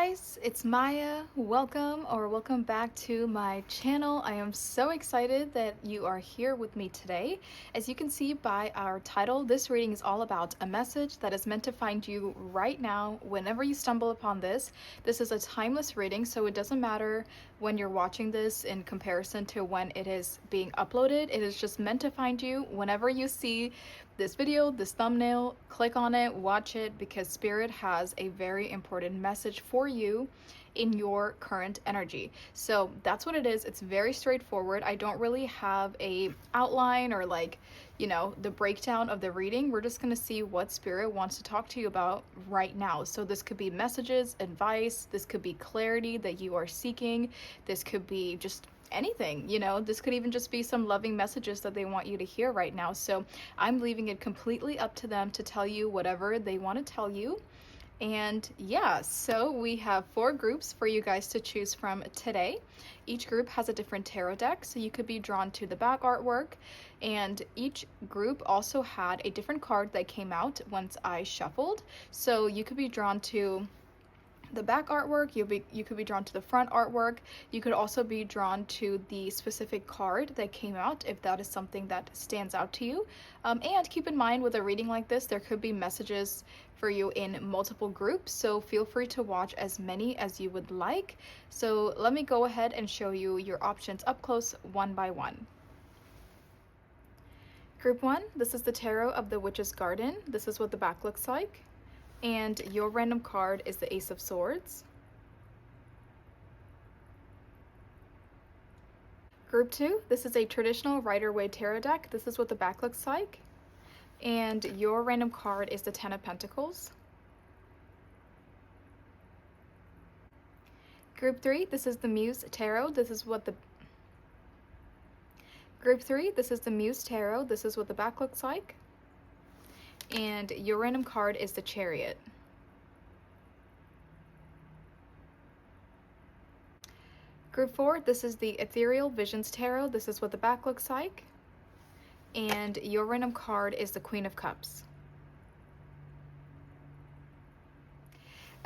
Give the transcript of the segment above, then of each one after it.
guys, it's Maya. Welcome back to my channel. I am so excited that you are here with me today. As you can see by our title, this reading is all about a message that is meant to find you right now whenever you stumble upon this. This is a timeless reading, so it doesn't matter when you're watching this in comparison to when it is being uploaded. It is just meant to find you whenever you see this video, this thumbnail. Click on it, watch it, because Spirit has a very important message for you in your current energy. So that's what it is. It's very straightforward. I don't really have a outline or the breakdown of the reading. We're just going to see what Spirit wants to talk to you about right now. So this could be messages, advice, this could be clarity that you are seeking, this could be just anything, this could even just be some loving messages that they want you to hear right now. So I'm leaving it completely up to them to tell you whatever they want to tell you. And yeah, so we have 4 groups for you guys to choose from today. Each group has a different tarot deck, so you could be drawn to the back artwork, and each group also had a different card that came out once I shuffled. So you could be drawn to the back artwork, you could be drawn to the front artwork, you could also be drawn to the specific card that came out if that is something that stands out to you. And keep in mind, with a reading like this, there could be messages for you in multiple groups, so feel free to watch as many as you would like. So let me go ahead and show you your options up close one by one. Group 1, this is the Tarot of the Witch's Garden. This is what the back looks like. And your random card is the Ace of Swords. Group 2, this is a traditional Rider-Waite tarot deck. This is what the back looks like. And your random card is the Ten of Pentacles. Group 3, this is the Muse Tarot. Group 3, this is the Muse Tarot. This is what the back looks like. And your random card is the Chariot. Group 4, this is the Ethereal Visions Tarot. This is what the back looks like. And your random card is the Queen of Cups.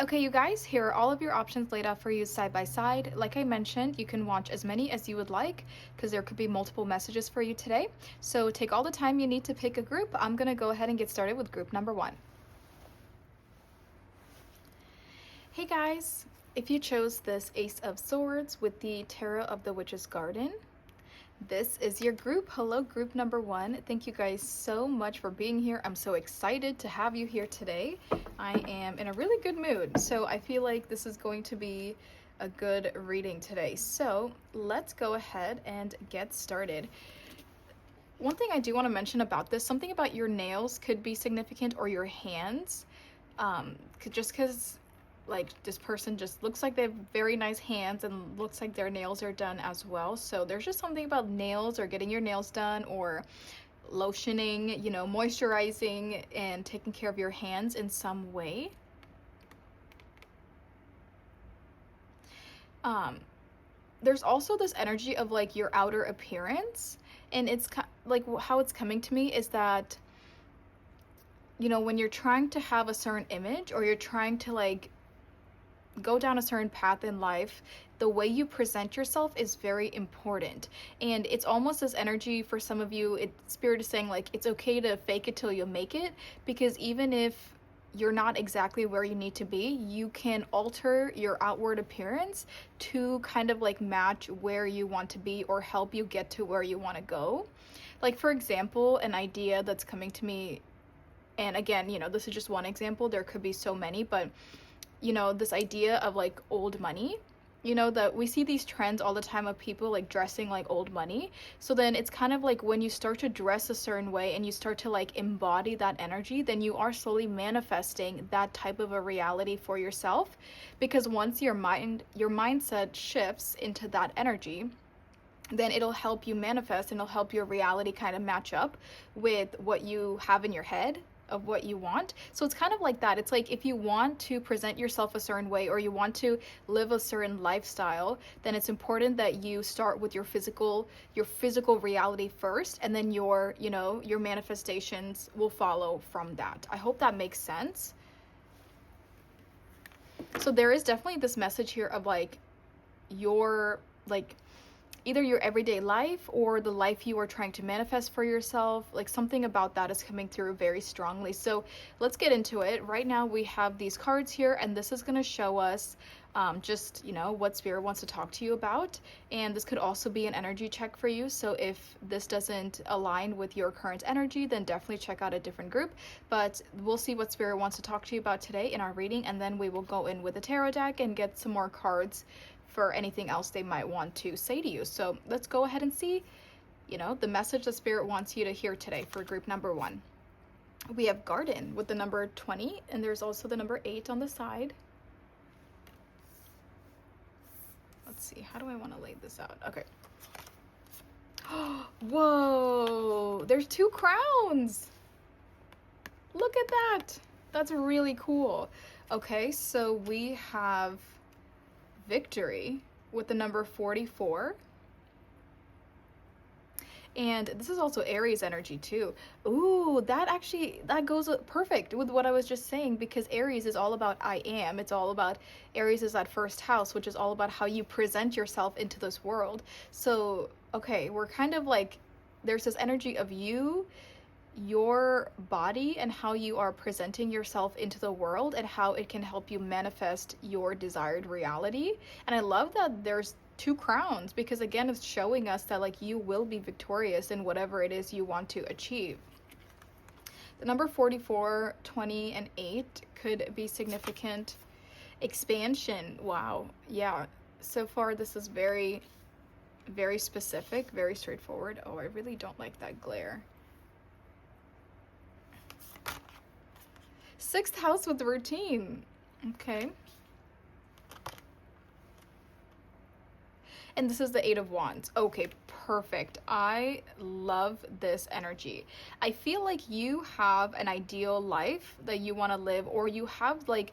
Okay, you guys, here are all of your options laid out for you side by side. Like I mentioned, you can watch as many as you would like because there could be multiple messages for you today. So take all the time you need to pick a group. I'm going to go ahead and get started with group number 1. Hey guys, if you chose this Ace of Swords with the Tarot of the Witch's Garden, this is your group. Hello, group number 1. Thank you guys so much for being here. I'm so excited to have you here today. I am in a really good mood, so I feel like this is going to be a good reading today. So let's go ahead and get started. One thing I do want to mention about this, something about your nails could be significant, or your hands, just because this person just looks like they have very nice hands and looks like their nails are done as well. So there's just something about nails, or getting your nails done, or lotioning, moisturizing and taking care of your hands in some way. There's also this energy of your outer appearance, and it's how it's coming to me is that when you're trying to have a certain image, or you're trying to go down a certain path in life, the way you present yourself is very important. And it's almost this energy for some of you, Spirit is saying it's okay to fake it till you make it, because even if you're not exactly where you need to be, you can alter your outward appearance to kind of match where you want to be, or help you get to where you want to go. For example, an idea that's coming to me, and again, this is just one example, there could be so many, but this idea of old money, that we see these trends all the time of people dressing like old money. So then it's kind of when you start to dress a certain way and you start to embody that energy, then you are slowly manifesting that type of a reality for yourself, because once your mindset shifts into that energy, then it'll help you manifest, and it'll help your reality kind of match up with what you have in your head of what you want. So it's kind of like that. It's if you want to present yourself a certain way, or you want to live a certain lifestyle, then it's important that you start with your physical reality first, and then your manifestations will follow from that. I hope that makes sense. So there is definitely this message here of like your, like, either your everyday life or the life you are trying to manifest for yourself. Like something about that is coming through very strongly. So let's get into it. Right now we have these cards here, and this is going to show us just, you know, what spirit wants to talk to you about. And this could also be an energy check for you. So if this doesn't align with your current energy, then definitely check out a different group. But we'll see what spirit wants to talk to you about today in our reading, and then we will go in with a tarot deck and get some more cards for anything else they might want to say to you. So let's go ahead and see, you know, the message the spirit wants you to hear today for group number 1. We have garden with the number 20, and there's also the number 8 on the side. Let's see, how do I want to lay this out? Okay. Whoa, there's 2 crowns. Look at that. That's really cool. Okay, so we have victory with the number 44. And this is also Aries energy too. Ooh, that goes perfect with what I was just saying, because Aries is all about I am. It's all about, Aries is that first house, which is all about how you present yourself into this world. So, okay, we're kind of like, there's this energy of you, your body, and how you are presenting yourself into the world and how it can help you manifest your desired reality. And I love that there's 2 crowns, because again, it's showing us that like you will be victorious in whatever it is you want to achieve. The number 44, 20, and 8 could be significant expansion. Wow. Yeah. So far, this is very, very specific, very straightforward. Oh, I really don't like that glare. 6th house with routine. Okay. And this is the 8 of Wands. Okay, perfect. I love this energy. I feel like you have an ideal life that you want to live, or you have like,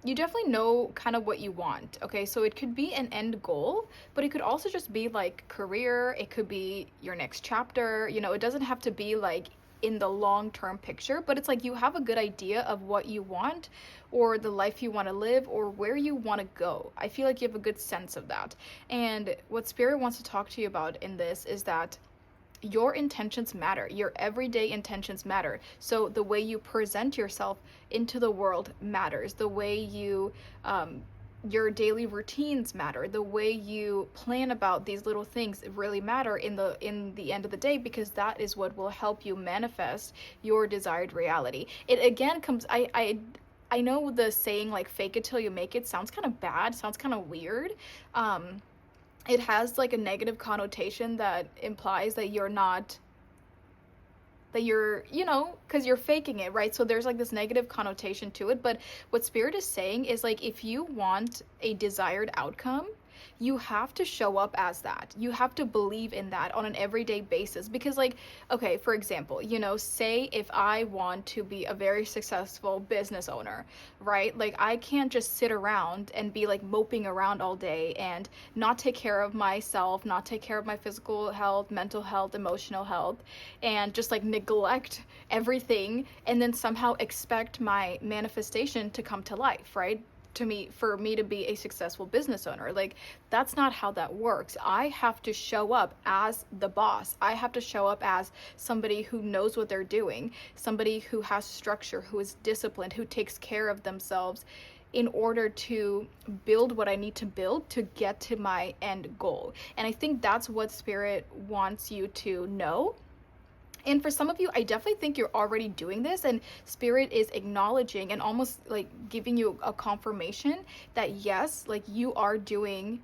you definitely know kind of what you want. Okay, so it could be an end goal, but it could also just be like career. It could be your next chapter. You know, it doesn't have to be like in the long-term picture, but it's like you have a good idea of what you want, or the life you want to live, or where you want to go. I feel like you have a good sense of that. And what spirit wants to talk to you about in this is that your intentions matter. Your everyday intentions matter. So the way you present yourself into the world matters. The way you your daily routines matter. The way you plan about these little things really matter in the end of the day, because that is what will help you manifest your desired reality. It again comes, I know the saying like fake it till you make it sounds kind of bad, sounds kind of weird. It has like a negative connotation that implies that you're not, that you're, you know, because you're faking it, right? So there's like this negative connotation to it. But what spirit is saying is like, if you want a desired outcome, you have to show up as that. You have to believe in that on an everyday basis. Because like, okay, for example, you know, say if I want to be a very successful business owner, right? Like I can't just sit around and be like moping around all day and not take care of myself, not take care of my physical health, mental health, emotional health, and just like neglect everything and then somehow expect my manifestation to come to life, right? For me to be a successful business owner. Like that's not how that works. I have to show up as the boss. I have to show up as somebody who knows what they're doing, somebody who has structure, who is disciplined, who takes care of themselves in order to build what I need to build to get to my end goal. And I think that's what spirit wants you to know. And for some of you, I definitely think you're already doing this, and spirit is acknowledging and almost like giving you a confirmation that yes, like you are doing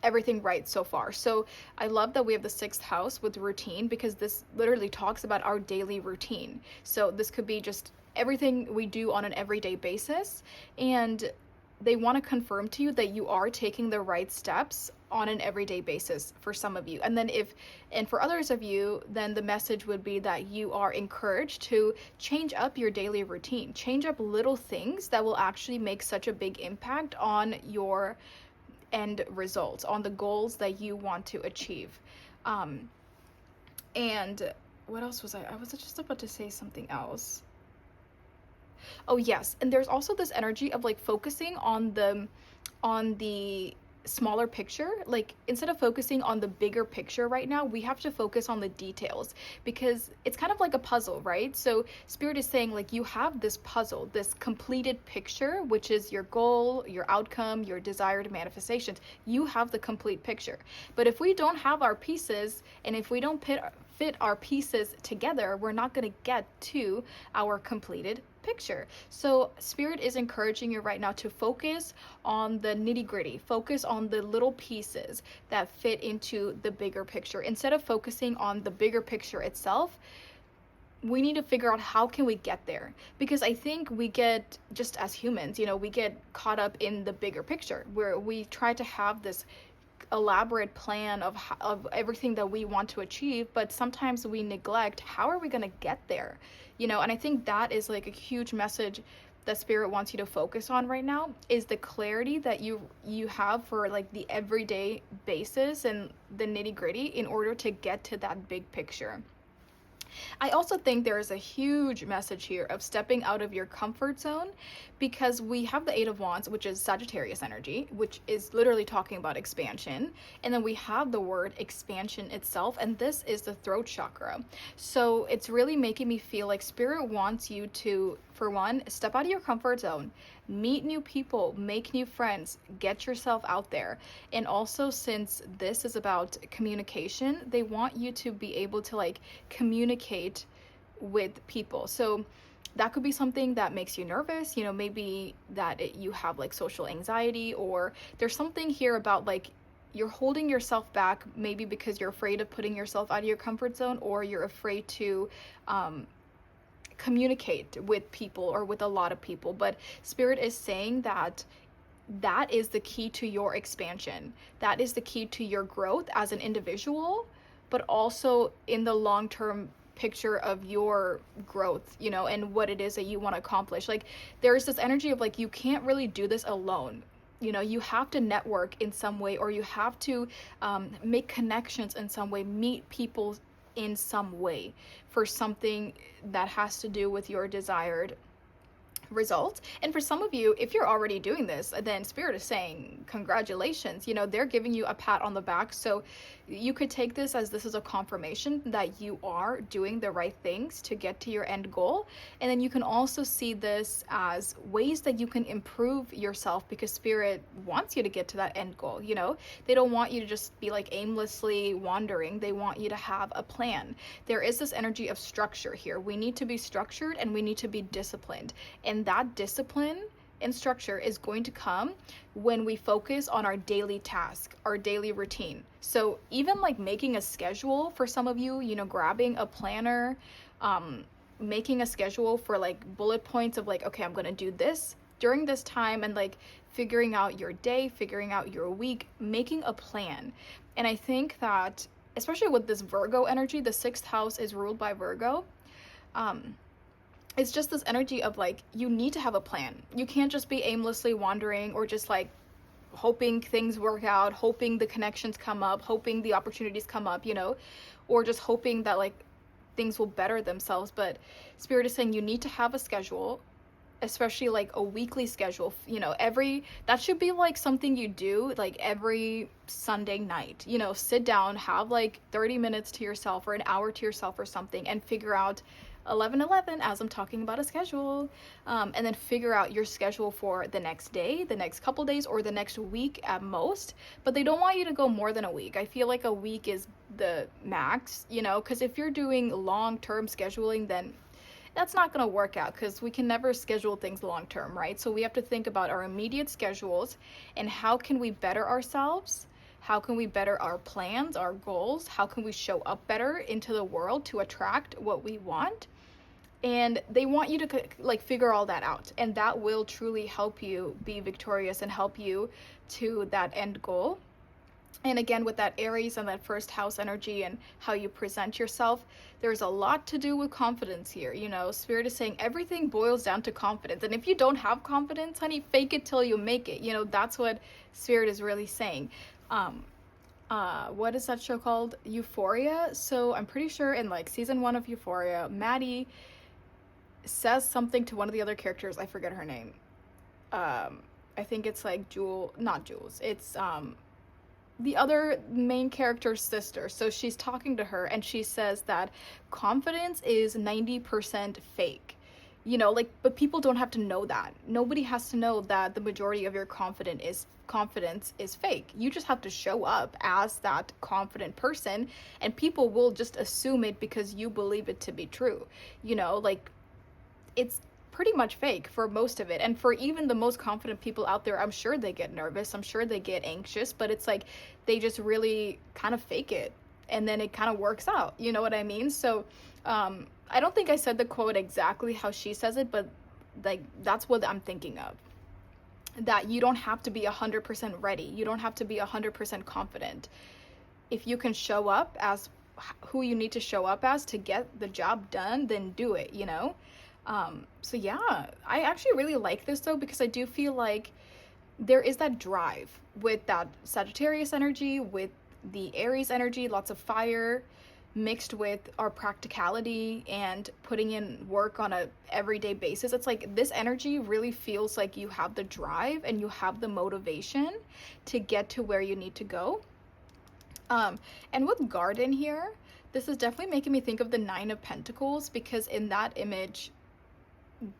everything right so far. So I love that we have the 6th house with routine, because this literally talks about our daily routine. So this could be just everything we do on an everyday basis, and they want to confirm to you that you are taking the right steps on an everyday basis for some of you. And then for others of you, then the message would be that you are encouraged to change up your daily routine, change up little things that will actually make such a big impact on your end results, on the goals that you want to achieve. And what else was I was just about to say something else. Oh yes, and there's also this energy of like focusing on the smaller picture. Like instead of focusing on the bigger picture right now, we have to focus on the details because it's kind of like a puzzle, right? So spirit is saying like you have this puzzle, this completed picture, which is your goal, your outcome, your desired manifestations. You have the complete picture. But if we don't have our pieces, and if we don't fit our pieces together, we're not going to get to our completed picture. So spirit is encouraging you right now to focus on the nitty-gritty, focus on the little pieces that fit into the bigger picture. Instead of focusing on the bigger picture itself, we need to figure out how can we get there, because I think we get, just as humans, we get caught up in the bigger picture where we try to have this elaborate plan of everything that we want to achieve, but sometimes we neglect how are we going to get there, and I think that is like a huge message that spirit wants you to focus on right now, is the clarity that you have for like the everyday basis and the nitty gritty in order to get to that big picture. I also think there is a huge message here of stepping out of your comfort zone, because we have the Eight of Wands, which is Sagittarius energy, which is literally talking about expansion. And then we have the word expansion itself, and this is the throat chakra. So it's really making me feel like spirit wants you to, for one, step out of your comfort zone, meet new people, make new friends, get yourself out there. And also, since this is about communication, they want you to be able to like communicate with people. So that could be something that makes you nervous, maybe that you have like social anxiety, or there's something here about like you're holding yourself back, maybe because you're afraid of putting yourself out of your comfort zone, or you're afraid to communicate with people or with a lot of people. But spirit is saying that that is the key to your expansion. That is the key to your growth as an individual, but also in the long term picture of your growth, and what it is that you want to accomplish. Like there's this energy of like you can't really do this alone. You have to network in some way, or you have to make connections in some way, meet people in some way for something that has to do with your desired results. And for some of you, if you're already doing this, then spirit is saying congratulations. They're giving you a pat on the back. So you could take this as this is a confirmation that you are doing the right things to get to your end goal. And then you can also see this as ways that you can improve yourself, because spirit wants you to get to that end goal. They don't want you to just be like aimlessly wandering. They want you to have a plan. There is this energy of structure here. We need to be structured and we need to be disciplined. And that discipline and structure is going to come when we focus on our daily task, our daily routine. So even like making a schedule for some of you, grabbing a planner, making a schedule for like bullet points of like, okay, I'm going to do this during this time, and like figuring out your day, figuring out your week, making a plan. And I think that especially with this Virgo energy, the 6th house is ruled by Virgo. It's just this energy of like, you need to have a plan. You can't just be aimlessly wandering, or just like hoping things work out, hoping the connections come up, hoping the opportunities come up, or just hoping that like things will better themselves. But spirit is saying you need to have a schedule, especially like a weekly schedule, that should be like something you do like every Sunday night, sit down, have like 30 minutes to yourself or an hour to yourself or something, and figure out 11/11 as I'm talking about a schedule, and then figure out your schedule for the next day, the next couple days, or the next week at most. But they don't want you to go more than a week. I feel like a week is the max, because if you're doing long-term scheduling, then that's not going to work out, because we can never schedule things long term, right? So we have to think about our immediate schedules and how can we better ourselves. How can we better our plans, our goals? How can we show up better into the world to attract what we want? And they want you to like figure all that out, and that will truly help you be victorious and help you to that end goal. And again, with that Aries and that 1st house energy and how you present yourself, there's a lot to do with confidence here. Spirit is saying everything boils down to confidence. And if you don't have confidence, honey, fake it till you make it. That's what Spirit is really saying. What is that show called? Euphoria. So I'm pretty sure in like season 1 of Euphoria, Maddie says something to one of the other characters. I forget her name. I think it's like not Jules. It's the other main character's sister. So she's talking to her and she says that confidence is 90% fake. Like, but people don't have to know that. Nobody has to know that the majority of your confidence is fake. You just have to show up as that confident person, and people will just assume it because you believe it to be true. Like, it's pretty much fake for most of it. And for even the most confident people out there, I'm sure they get nervous, I'm sure they get anxious, but it's like they just really kind of fake it, and then it kind of works out. You know what I mean? So I don't think I said the quote exactly how she says it, but like that's what I'm thinking of. That you don't have to be 100% ready. You don't have to be 100% confident. If you can show up as who you need to show up as to get the job done, then do it, So yeah, I actually really like this though, because I do feel like there is that drive with that Sagittarius energy, with the Aries energy, lots of fire mixed with our practicality and putting in work on a everyday basis. It's like this energy really feels like you have the drive and you have the motivation to get to where you need to go. And with garden here, this is definitely making me think of the Nine of Pentacles, because in that image,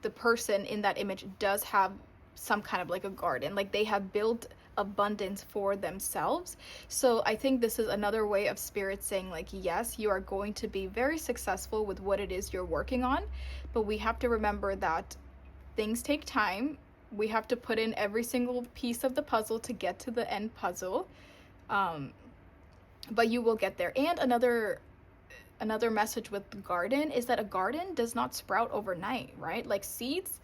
the person in that image does have some kind of like a garden, like they have built abundance for themselves. So I think this is another way of spirit saying like, yes, you are going to be very successful with what it is you're working on, but we have to remember that things take time. We have to put in every single piece of the puzzle to get to the end puzzle, but you will get there. And another message with the garden is that a garden does not sprout overnight, right? Like seeds,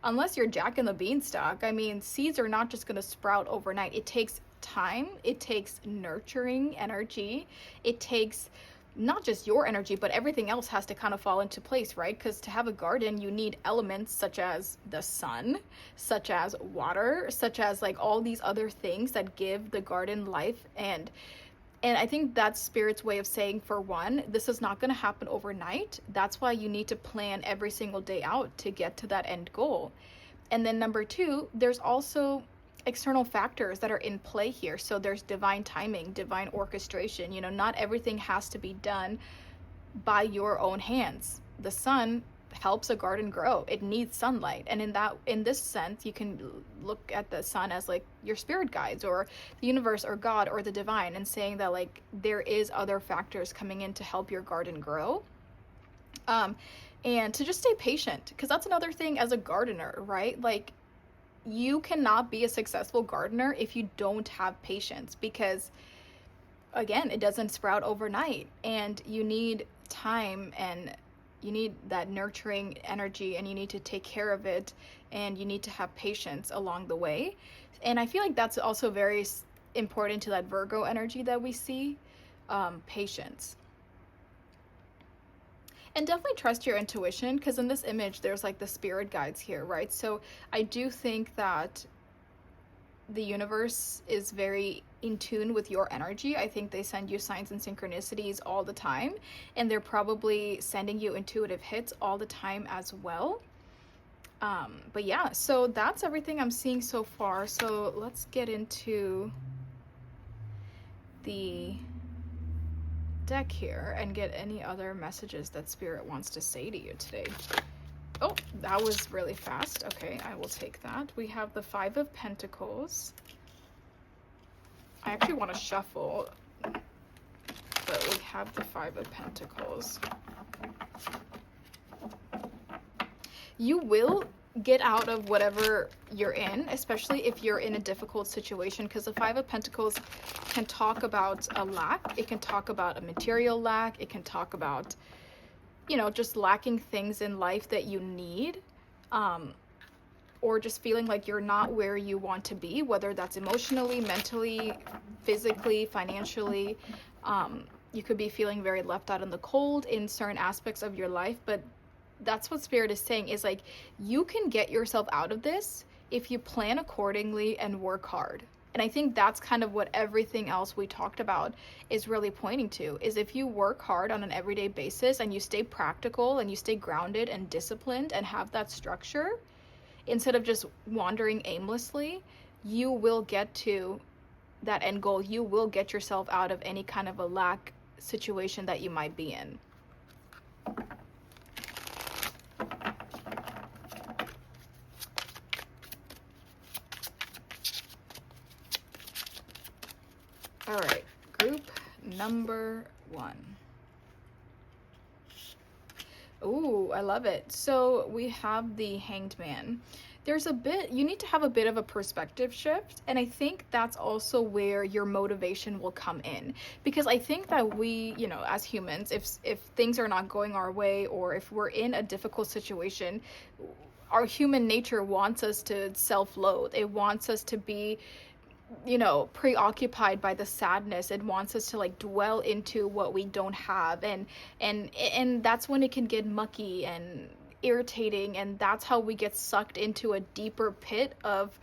unless you're Jack and the Beanstalk, I mean, seeds are not just going to sprout overnight. It takes time. It takes nurturing energy. It takes not just your energy, but everything else has to kind of fall into place, right? Because to have a garden, you need elements such as the sun, such as water, such as like all these other things that give the garden life. And I think that's Spirit's way of saying, for one, this is not going to happen overnight. That's why you need to plan every single day out to get to that end goal. And then number two, there's also external factors that are in play here. So there's divine timing, divine orchestration. Not everything has to be done by your own hands. The sun helps a garden grow. It needs sunlight, and in this sense, you can look at the sun as like your spirit guides or the universe or God or the divine, and saying that like there is other factors coming in to help your garden grow, and to just stay patient, because that's another thing as a gardener, right? Like, you cannot be a successful gardener if you don't have patience, because again, it doesn't sprout overnight, and you need time, and you need that nurturing energy, and you need to take care of it, and you need to have patience along the way. And I feel like that's also very important to that Virgo energy that we see, patience. And definitely trust your intuition, because in this image, there's like the spirit guides here, right? So I do think that the universe is very in tune with your energy. I think they send you signs and synchronicities all the time, and they're probably sending you intuitive hits all the time as well. But yeah, so that's everything I'm seeing so far. So let's get into the deck here and get any other messages that Spirit wants to say to you today. Oh, that was really fast. Okay, I will take that. We have the Five of Pentacles. I actually want to shuffle, but we have the Five of Pentacles. You will get out of whatever you're in, especially if you're in a difficult situation, because the Five of Pentacles can talk about a lack. It can talk about a material lack. It can talk about, just lacking things in life that you need, or just feeling like you're not where you want to be, whether that's emotionally, mentally, physically, financially. You could be feeling very left out in the cold in certain aspects of your life, but that's what Spirit is saying, is like, you can get yourself out of this if you plan accordingly and work hard. And I think that's kind of what everything else we talked about is really pointing to, is if you work hard on an everyday basis and you stay practical and you stay grounded and disciplined and have that structure, instead of just wandering aimlessly, you will get to that end goal. You will get yourself out of any kind of a lack situation that you might be in. All right, group number 1. Ooh, I love it. So we have the Hanged Man. You need to have a bit of a perspective shift, and I think that's also where your motivation will come in, because I think that we, as humans, if things are not going our way, or if we're in a difficult situation, our human nature wants us to self-loathe. It wants us to be preoccupied by the sadness. It wants us to like dwell into what we don't have, and that's when it can get mucky and irritating, and that's how we get sucked into a deeper pit of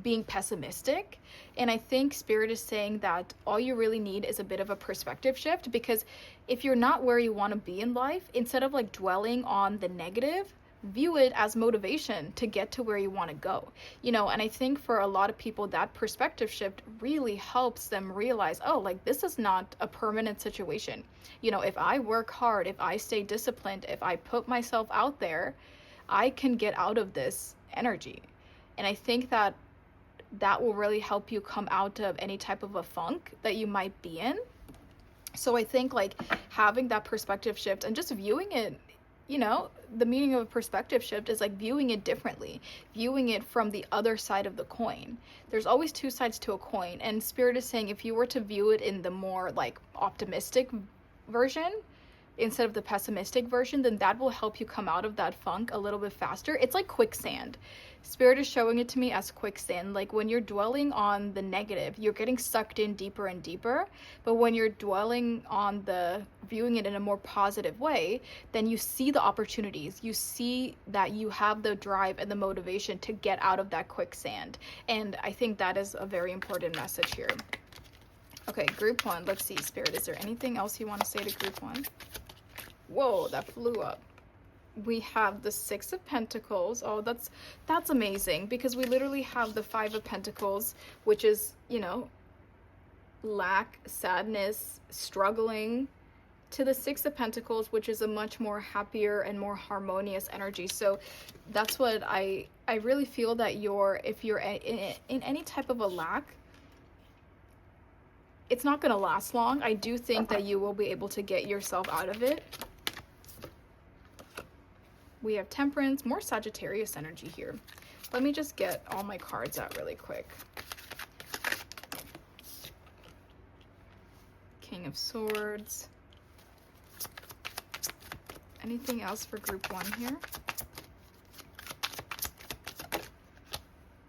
being pessimistic. And I think Spirit is saying that all you really need is a bit of a perspective shift, because if you're not where you want to be in life, instead of like dwelling on the negative, view it as motivation to get to where you want to go. And I think for a lot of people, that perspective shift really helps them realize, oh, like this is not a permanent situation. If I work hard, if I stay disciplined, if I put myself out there, I can get out of this energy. And I think that will really help you come out of any type of a funk that you might be in. So I think like having that perspective shift and just viewing it, the meaning of a perspective shift is like viewing it differently, viewing it from the other side of the coin. There's always two sides to a coin, and Spirit is saying if you were to view it in the more like optimistic version instead of the pessimistic version, then that will help you come out of that funk a little bit faster. It's like quicksand. Spirit is showing it to me as quicksand. Like when you're dwelling on the negative, you're getting sucked in deeper and deeper. But when you're dwelling on viewing it in a more positive way, then you see the opportunities. You see that you have the drive and the motivation to get out of that quicksand. And I think that is a very important message here. Okay, group 1. Let's see, Spirit, is there anything else you want to say to group 1? Whoa, that flew up. We have the 6 of Pentacles. Oh, that's amazing, because we literally have the 5 of Pentacles, which is, lack, sadness, struggling, to the 6 of Pentacles, which is a much more happier and more harmonious energy. So that's what I really feel that if you're in any type of a lack, it's not going to last long. I do think that you will be able to get yourself out of it. We have Temperance, more Sagittarius energy here. Let me just get all my cards out really quick. King of Swords. Anything else for group 1 here?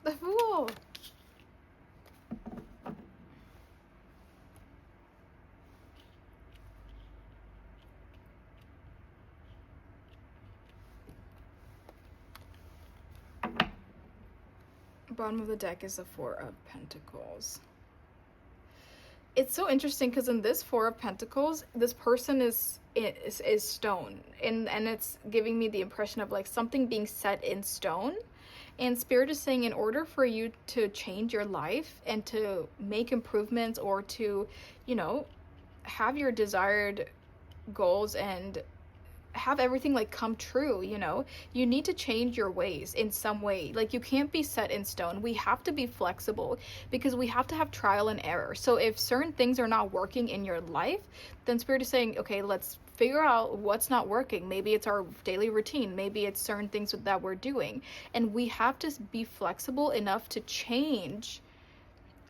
The Fool! Bottom of the deck is the 4 of Pentacles. It's so interesting because in this 4 of Pentacles, this person is stone, and it's giving me the impression of like something being set in stone. And Spirit is saying in order for you to change your life and to make improvements, or to, have your desired goals and have everything like come true, you need to change your ways in some way. Like you can't be set in stone. We have to be flexible, because we have to have trial and error. So if certain things are not working in your life, then Spirit is saying, okay, let's figure out what's not working. Maybe it's our daily routine, maybe it's certain things that we're doing, and we have to be flexible enough to change.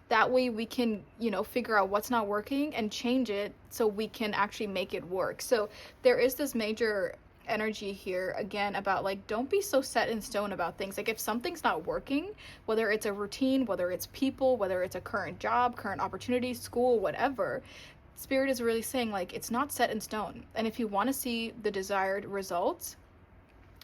That way we can, figure out what's not working and change it so we can actually make it work. So there is this major energy here, again, about like, don't be so set in stone about things. Like if something's not working, whether it's a routine, whether it's people, whether it's a current job, current opportunity, school, whatever, Spirit is really saying like, it's not set in stone. And if you want to see the desired results,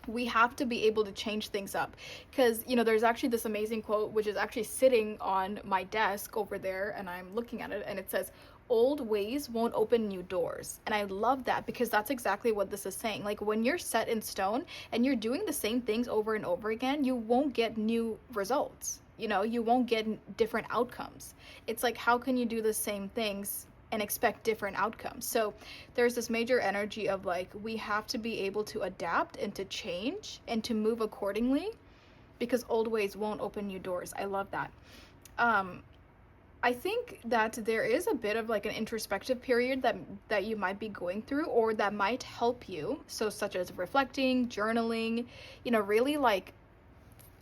we have to be able to change things up. Because, you know, there's actually this amazing quote, which is actually sitting on my desk over there, and I'm looking at it, and it says, old ways won't open new doors. And I love that, because that's exactly what this is saying. Like, when you're set in stone and you're doing the same things over and over again, you won't get new results. You know, you won't get different outcomes. It's like, how can you do the same things and expect different outcomes? So there's this major energy of like, we have to be able to adapt and to change and to move accordingly, because old ways won't open new doors. I love that. I think that there is a bit of like an introspective period that you might be going through, or that might help you. So such as reflecting, journaling, you know, really like,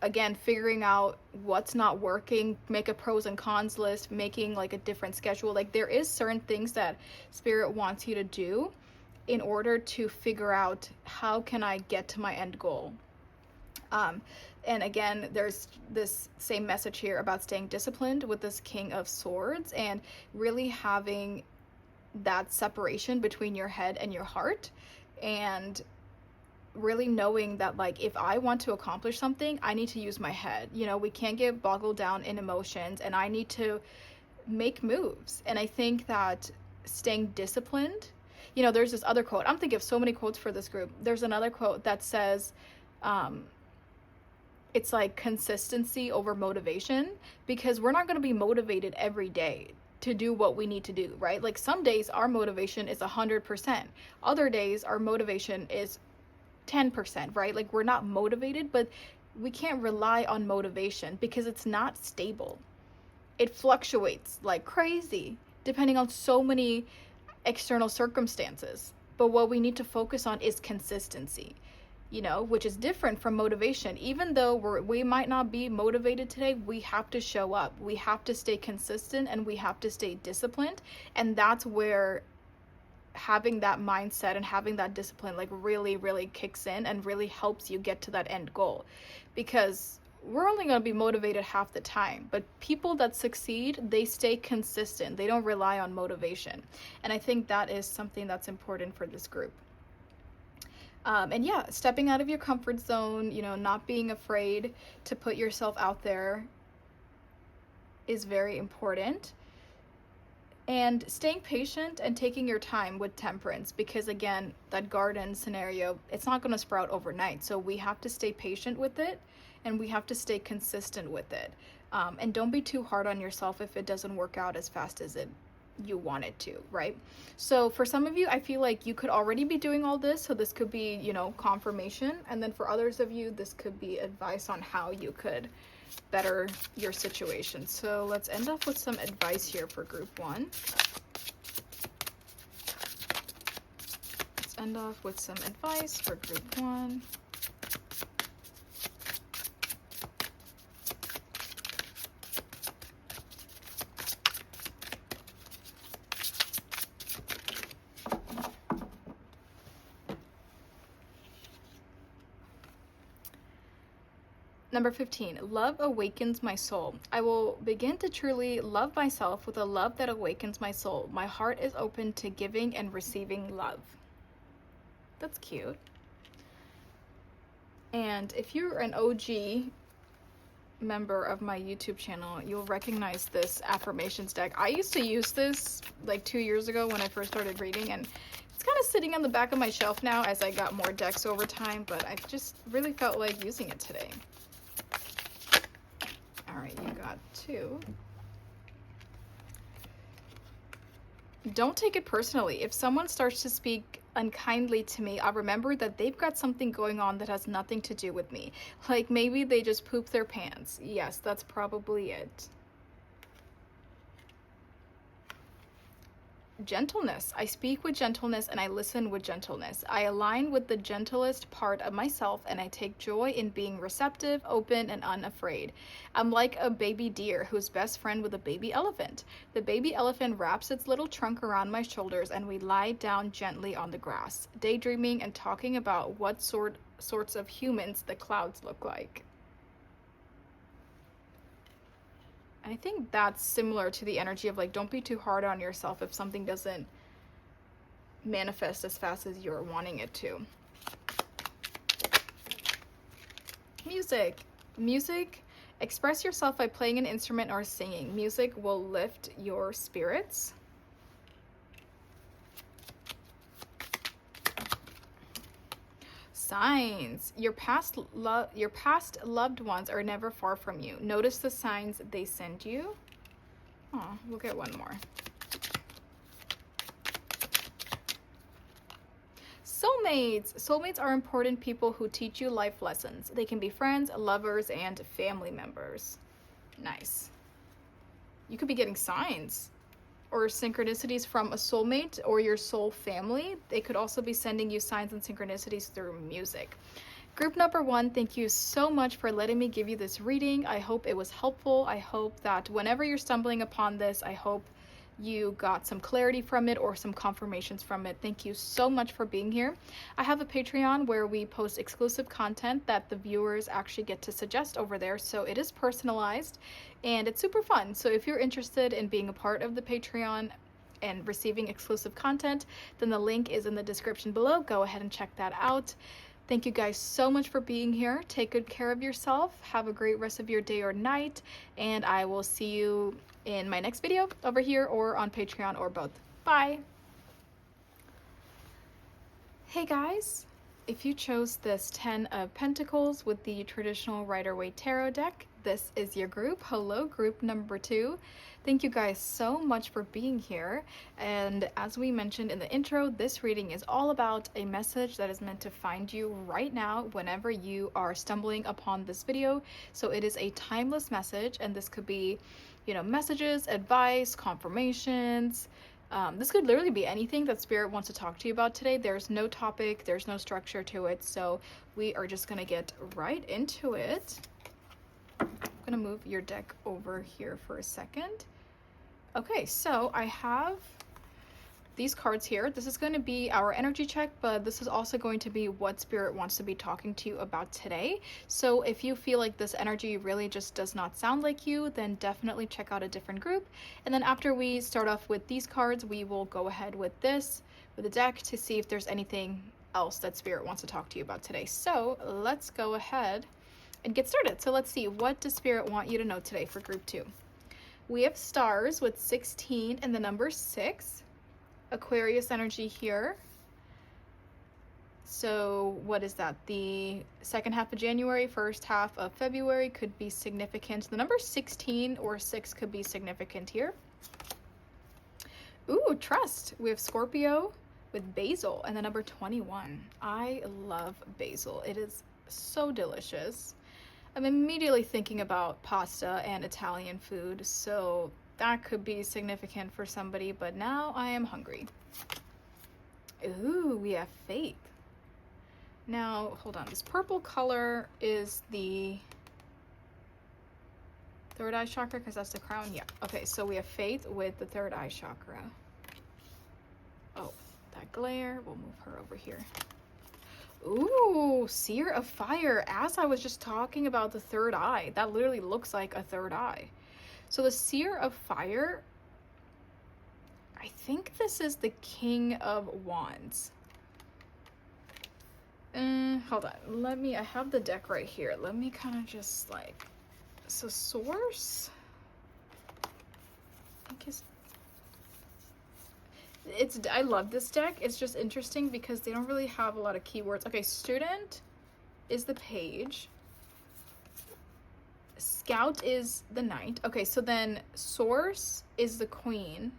again, figuring out what's not working, make a pros and cons list, making like a different schedule. Like, there is certain things that spirit wants you to do in order to figure out, how can I get to my end goal? And again, there's this same message here about staying disciplined with this King of Swords, and really having that separation between your head and your heart, and really knowing that, like, if I want to accomplish something, I need to use my head. You know, we can't get boggled down in emotions, and I need to make moves. And I think that staying disciplined, you know, there's this other quote. I'm thinking of so many quotes for this group. There's another quote that says, it's like consistency over motivation, because we're not going to be motivated every day to do what we need to do, right? Like, some days our motivation is 100%. Other days our motivation is 10%, right? Like, we're not motivated, but we can't rely on motivation, because it's not stable. It fluctuates like crazy depending on so many external circumstances. But what we need to focus on is consistency, you know, which is different from motivation. Even though we might not be motivated today, we have to show up. We have to stay consistent, and we have to stay disciplined. And that's where having that mindset and having that discipline like really, really kicks in and really helps you get to that end goal. Because we're only going to be motivated half the time, but people that succeed, they stay consistent. They don't rely on motivation. And I think that is something that's important for this group. And yeah, stepping out of your comfort zone, you know, not being afraid to put yourself out there is very important. And staying patient and taking your time with temperance, because again, that garden scenario, it's not going to sprout overnight. So we have to stay patient with it, and we have to stay consistent with it. And don't be too hard on yourself if it doesn't work out as fast as you want it to, right? So for some of you, I feel like you could already be doing all this. So this could be, you know, confirmation. And then for others of you, this could be advice on how you could better your situation. So let's end up with some advice here for group one. Let's end off with some advice for group one. Number 15, love awakens my soul. I will begin to truly love myself with a love that awakens my soul. My heart is open to giving and receiving love. That's cute. And if you're an OG member of my YouTube channel, you'll recognize this affirmations deck. I used to use this like 2 years ago when I first started reading, and it's kind of sitting on the back of my shelf now as I got more decks over time, but I just really felt like using it today. All right, you got 2. Don't take it personally. If someone starts to speak unkindly to me, I'll remember that they've got something going on that has nothing to do with me. Like maybe they just pooped their pants. Yes, that's probably it. Gentleness. I speak with gentleness and I listen with gentleness. I align with the gentlest part of myself, and I take joy in being receptive, open, and unafraid. I'm like a baby deer who's best friend with a baby elephant. The baby elephant wraps its little trunk around my shoulders, and we lie down gently on the grass, daydreaming and talking about what sorts of humans the clouds look like. I think that's similar to the energy of like, don't be too hard on yourself if something doesn't manifest as fast as you're wanting it to. Music. Music. Express yourself by playing an instrument or singing. Music will lift your spirits. Signs. Your past loved ones are never far from you. Notice the signs they send you. Oh, we'll get one more. Soulmates. Soulmates are important people who teach you life lessons. They can be friends, lovers, and family members. Nice. You could be getting signs or synchronicities from a soulmate or your soul family. They could also be sending you signs and synchronicities through music. Group number 1, thank you so much for letting me give you this reading. I hope it was helpful. I hope that whenever you're stumbling upon this, I hope you got some clarity from it or some confirmations from it. Thank you so much for being here. I have a Patreon where we post exclusive content that the viewers actually get to suggest over there. So it is personalized and it's super fun. So if you're interested in being a part of the Patreon and receiving exclusive content, then the link is in the description below. Go ahead and check that out. Thank you guys so much for being here. Take good care of yourself. Have a great rest of your day or night. And I will see you in my next video over here or on Patreon or both. Bye. Hey guys, if you chose this 10 of Pentacles with the traditional Rider-Waite Tarot deck, this is your group. Hello, group number 2. Thank you guys so much for being here. And as we mentioned in the intro, this reading is all about a message that is meant to find you right now whenever you are stumbling upon this video. So it is a timeless message, and this could be, you know, messages, advice, confirmations. This could literally be anything that Spirit wants to talk to you about today. There's no topic, there's no structure to it. So we are just gonna get right into it. I'm gonna move your deck over here for a second. Okay, so I have these cards here. This is going to be our energy check, but this is also going to be what Spirit wants to be talking to you about today. So if you feel like this energy really just does not sound like you, then definitely check out a different group. And then after we start off with these cards, we will go ahead with the deck to see if there's anything else that Spirit wants to talk to you about today. So let's go ahead and get started. So let's see, what does Spirit want you to know today for group 2? We have stars with 16 and the number 6. Aquarius energy here. So what is that? The second half of January, first half of February could be significant. The number 16 or 6 could be significant here. Ooh, trust. We have Scorpio with basil and the number 21. I love basil. It is so delicious. I'm immediately thinking about pasta and Italian food, so that could be significant for somebody, but now I am hungry. Ooh, we have faith. Now, hold on. This purple color is the third eye chakra because that's the crown. Yeah. Okay, so we have faith with the third eye chakra. Oh, that glare. We'll move her over here. Ooh, Seer of Fire. As I was just talking about the third eye, that literally looks like a third eye. So the Seer of Fire, I think this is the King of Wands. Hold on. I have the deck right here. Let me kind of just like, so source, I think I love this deck. It's just interesting because they don't really have a lot of keywords. Okay, student is the page. Scout is the knight. Okay, so then source is the queen.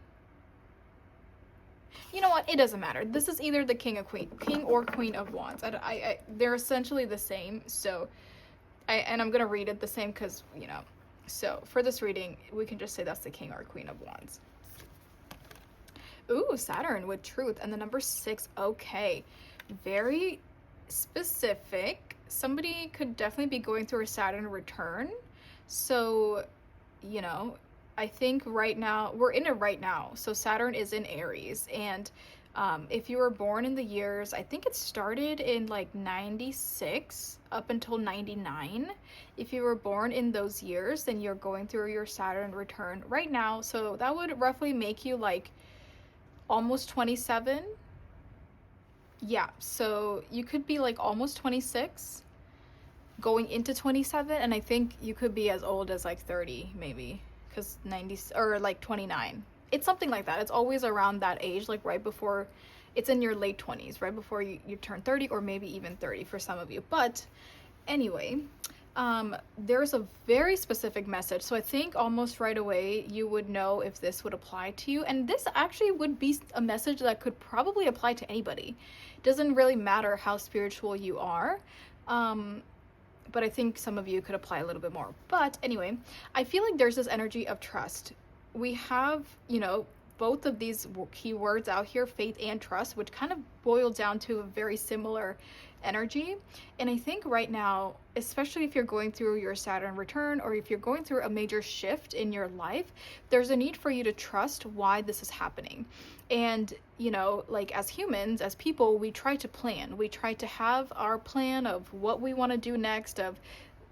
You know what? It doesn't matter. This is either the king or queen of wands. They're essentially the same. So, I'm gonna read it the same because, you know. So for this reading, we can just say that's the king or queen of wands. Ooh, Saturn with truth and the number 6. Okay, very specific. Somebody could definitely be going through a Saturn return. So, you know, I think right now, we're in it right now. So Saturn is in Aries. And if you were born in the years, I think it started in like 96 up until 99. If you were born in those years, then you're going through your Saturn return right now. So that would roughly make you like almost 27. Yeah, so you could be like almost 26. going into 27, and I think you could be as old as like 30 maybe, because 90 or like 29. It's something like that. It's always around that age, like right before, it's in your late 20s, right before you turn 30, or maybe even 30 for some of you. But anyway, there's a very specific message. So I think almost right away you would know if this would apply to you. And this actually would be a message that could probably apply to anybody. It doesn't really matter how spiritual you are. But I think some of you could apply a little bit more. But anyway, I feel like there's this energy of trust. We have, both of these keywords out here, faith and trust, which kind of boil down to a very similar energy. And I think right now, especially if you're going through your Saturn return, or if you're going through a major shift in your life, there's a need for you to trust why this is happening. And like as humans, as people, we try to plan. We try to have our plan of what we want to do next, of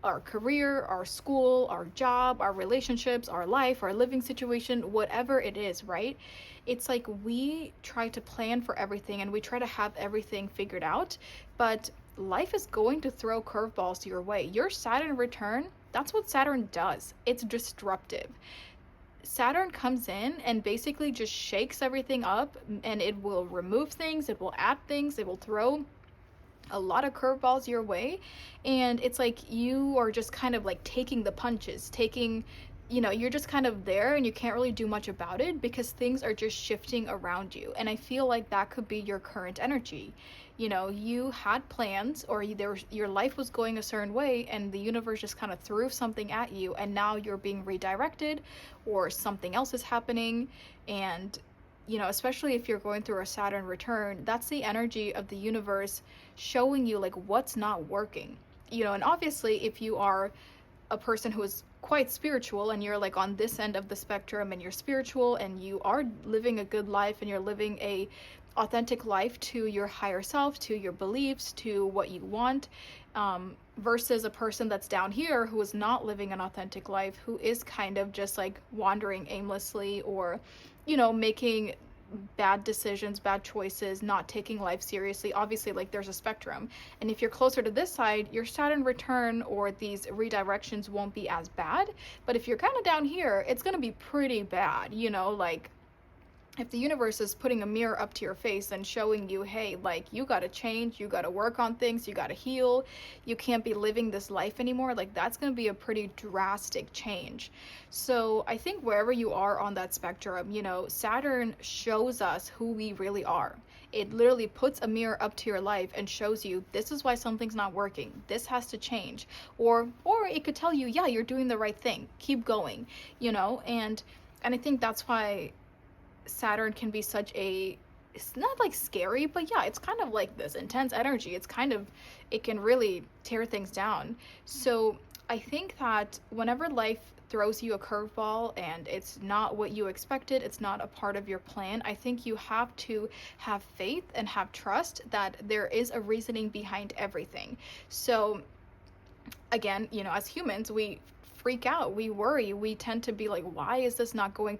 our career, our school, our job, our relationships, our life, our living situation, whatever it is, right? It's like we try to plan for everything and we try to have everything figured out, but life is going to throw curveballs your way. Your Saturn return, that's what Saturn does. It's disruptive. Saturn comes in and basically just shakes everything up, and it will remove things, it will add things, it will throw a lot of curveballs your way. And it's like you are just kind of like taking the punches, you're just kind of there, and you can't really do much about it because things are just shifting around you. And I feel like that could be your current energy. You had plans, or your life was going a certain way, and the universe just kind of threw something at you, and now you're being redirected, or something else is happening. And especially if you're going through a Saturn return, that's the energy of the universe showing you like what's not working. And obviously if you are a person who is quite spiritual, and you're like on this end of the spectrum, and you're spiritual and you are living a good life, and you're living a authentic life to your higher self, to your beliefs, to what you want, versus a person that's down here who is not living an authentic life, who is kind of just like wandering aimlessly, or making bad decisions, bad choices, not taking life seriously. Obviously, like there's a spectrum. And if you're closer to this side, your Saturn return or these redirections won't be as bad. But if you're kind of down here, it's going to be pretty bad, like if the universe is putting a mirror up to your face and showing you, hey, like you got to change, you got to work on things, you got to heal, you can't be living this life anymore, like that's going to be a pretty drastic change. So I think wherever you are on that spectrum, Saturn shows us who we really are. It literally puts a mirror up to your life and shows you, this is why something's not working, this has to change. Or it could tell you, yeah, you're doing the right thing, keep going, and I think that's why Saturn can be such it's not like scary, but yeah, it's kind of like this intense energy. It can really tear things down. So I think that whenever life throws you a curveball and it's not what you expected, it's not a part of your plan, I think you have to have faith and have trust that there is a reasoning behind everything. So again, as humans, we freak out, we worry, we tend to be like, why is this not going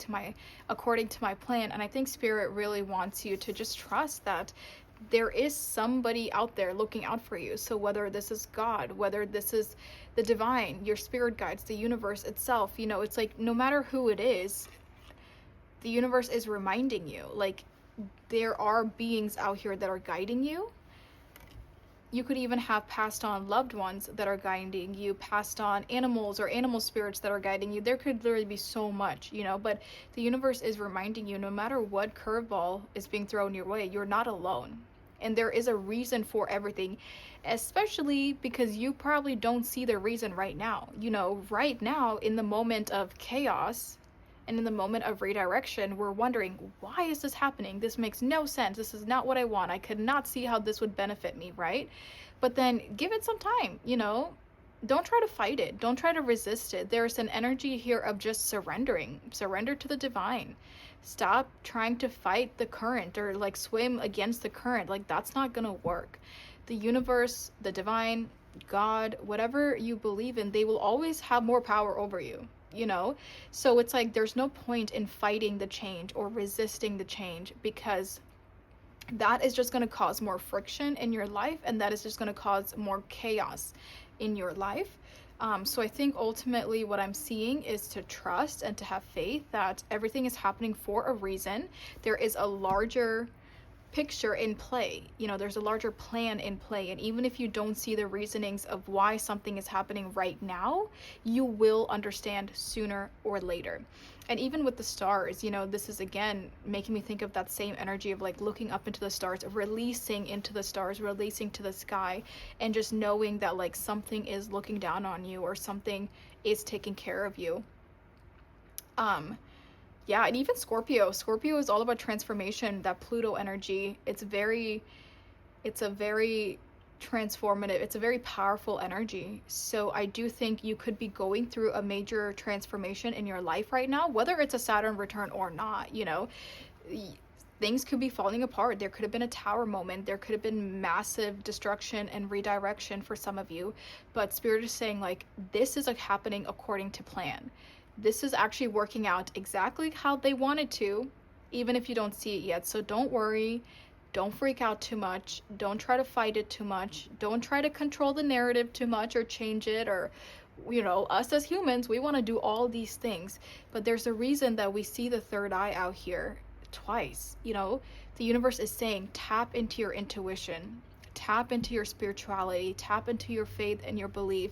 according to my plan? And I think Spirit really wants you to just trust that there is somebody out there looking out for you. So whether this is God, whether this is the divine, your spirit guides, the universe itself, it's like no matter who it is, the universe is reminding you, like there are beings out here that are guiding you. You could even have passed on loved ones that are guiding you, passed on animals or animal spirits that are guiding you. There could literally be so much, but the universe is reminding you, no matter what curveball is being thrown your way, you're not alone. And there is a reason for everything, especially because you probably don't see the reason right now. Right now, in the moment of chaos and in the moment of redirection, we're wondering, why is this happening? This makes no sense. This is not what I want. I could not see how this would benefit me, right? But then give it some time, don't try to fight it. Don't try to resist it. There's an energy here of just surrendering. Surrender to the divine. Stop trying to fight the current or like swim against the current. Like that's not gonna work. The universe, the divine, God, whatever you believe in, they will always have more power over you. So it's like there's no point in fighting the change or resisting the change, because that is just going to cause more friction in your life, and that is just going to cause more chaos in your life. So I think ultimately what I'm seeing is to trust and to have faith that everything is happening for a reason. There is a larger picture in play. There's a larger plan in play. And even if you don't see the reasonings of why something is happening right now, you will understand sooner or later. And even with the stars, this is again making me think of that same energy of like looking up into the stars, releasing into the stars, releasing to the sky, and just knowing that like something is looking down on you or something is taking care of you. Yeah, and even Scorpio. Scorpio is all about transformation, that Pluto energy. It's a very transformative, it's a very powerful energy. So I do think you could be going through a major transformation in your life right now, whether it's a Saturn return or not, things could be falling apart. There could have been a tower moment. There could have been massive destruction and redirection for some of you. But Spirit is saying like, this is like happening according to plan. This is actually working out exactly how they wanted to, even if you don't see it yet. So don't worry. Don't freak out too much. Don't try to fight it too much. Don't try to control the narrative too much or change it, or, us as humans, we want to do all these things. But there's a reason that we see the third eye out here twice. The universe is saying tap into your intuition, tap into your spirituality, tap into your faith and your belief,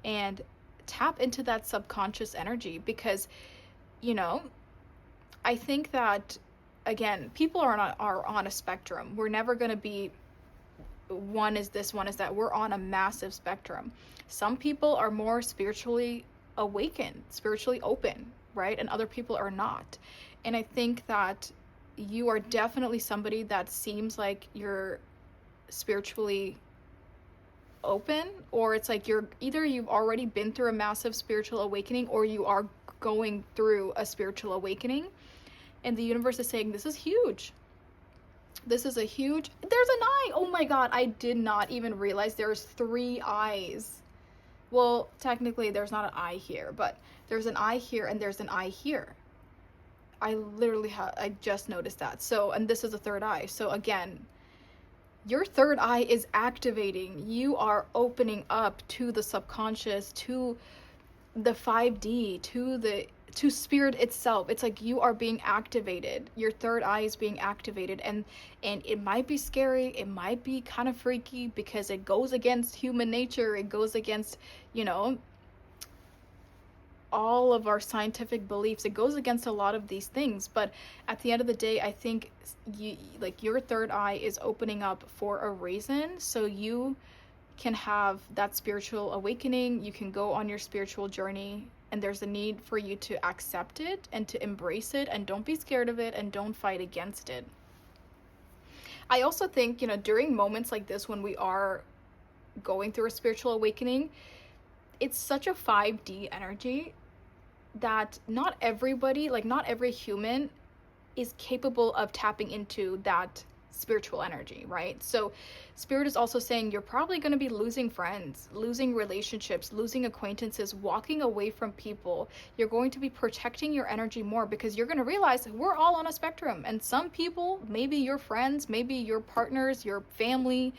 and tap into that subconscious energy. Because I think that, again, people are on a spectrum. We're never going to be one is this, one is that. We're on a massive spectrum. Some people are more spiritually awakened, spiritually open, right? And other people are not. And I think that you are definitely somebody that seems like you're spiritually open, or it's like you've already been through a massive spiritual awakening, or you are going through a spiritual awakening. And the universe is saying, this is huge. There's an eye. Oh my God. I did not even realize there's 3 eyes. Well, technically there's not an eye here, but there's an eye here and there's an eye here. I just noticed that. So, and this is a third eye. So again, your third eye is activating. You are opening up to the subconscious, to the 5D, to spirit itself. It's like you are being activated. Your third eye is being activated, and it might be scary, it might be kind of freaky, because it goes against human nature. It goes against, all of our scientific beliefs. It goes against a lot of these things, but at the end of the day, I think your third eye is opening up for a reason, so you can have that spiritual awakening. You can go on your spiritual journey, and there's a need for you to accept it and to embrace it, and don't be scared of it, and don't fight against it. I also think, during moments like this, when we are going through a spiritual awakening, it's such a 5D energy that not everybody, like not every human is capable of tapping into that spiritual energy, right? So Spirit is also saying you're probably going to be losing friends, losing relationships, losing acquaintances, walking away from people. You're going to be protecting your energy more, because you're going to realize we're all on a spectrum, and some people, maybe your friends, maybe your partners, your family,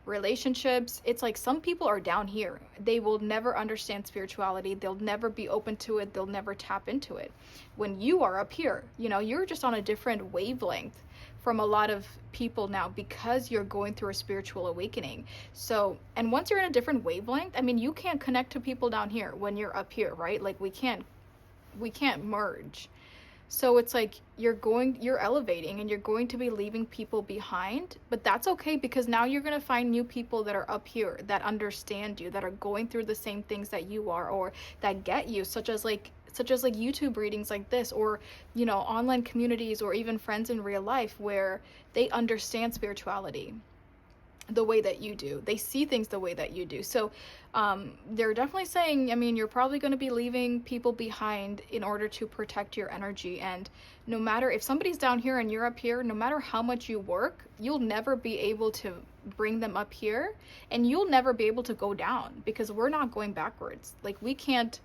relationships, it's like some people are down here. They will never understand spirituality. They'll never be open to it. They'll never tap into it. When you are up here, you're just on a different wavelength from a lot of people now, because you're going through a spiritual awakening. So, and once you're in a different wavelength, you can't connect to people down here when you're up here, right? Like we can't merge. So it's like you're elevating, and you're going to be leaving people behind, but that's okay, because now you're going to find new people that are up here, that understand you, that are going through the same things that you are, or that get you, such as YouTube readings like this, or online communities, or even friends in real life, where they understand spirituality the way that you do. They see things the way that you do. So they're definitely saying, you're probably going to be leaving people behind in order to protect your energy. And no matter if somebody's down here and you're up here, no matter how much you work, you'll never be able to bring them up here, and you'll never be able to go down, because we're not going backwards. Like we can't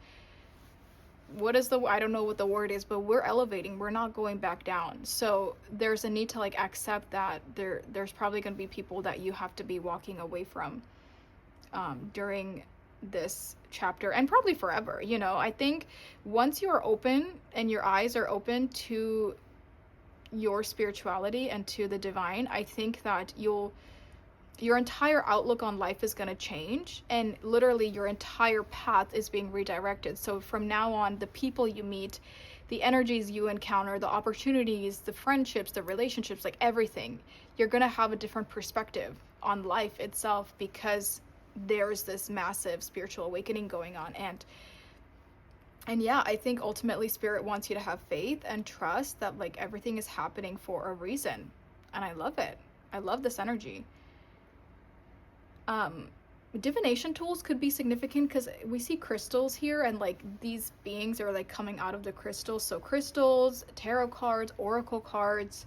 what is the, I don't know what the word is, but we're elevating, we're not going back down. So there's a need to like accept that there's probably going to be people that you have to be walking away from during this chapter, and probably forever. You know, I think once you are open and your eyes are open to your spirituality and to the divine, I think that your entire outlook on life is going to change, and literally your entire path is being redirected. So from now on, the people you meet, the energies you encounter, the opportunities, the friendships, the relationships, like everything, you're going to have a different perspective on life itself, because there's this massive spiritual awakening going on. And yeah, I think ultimately spirit wants you to have faith and trust that like everything is happening for a reason. And I love it. I love this energy. Divination tools could be significant because we see crystals here, and like these beings are like coming out of the crystals. So crystals, tarot cards, oracle cards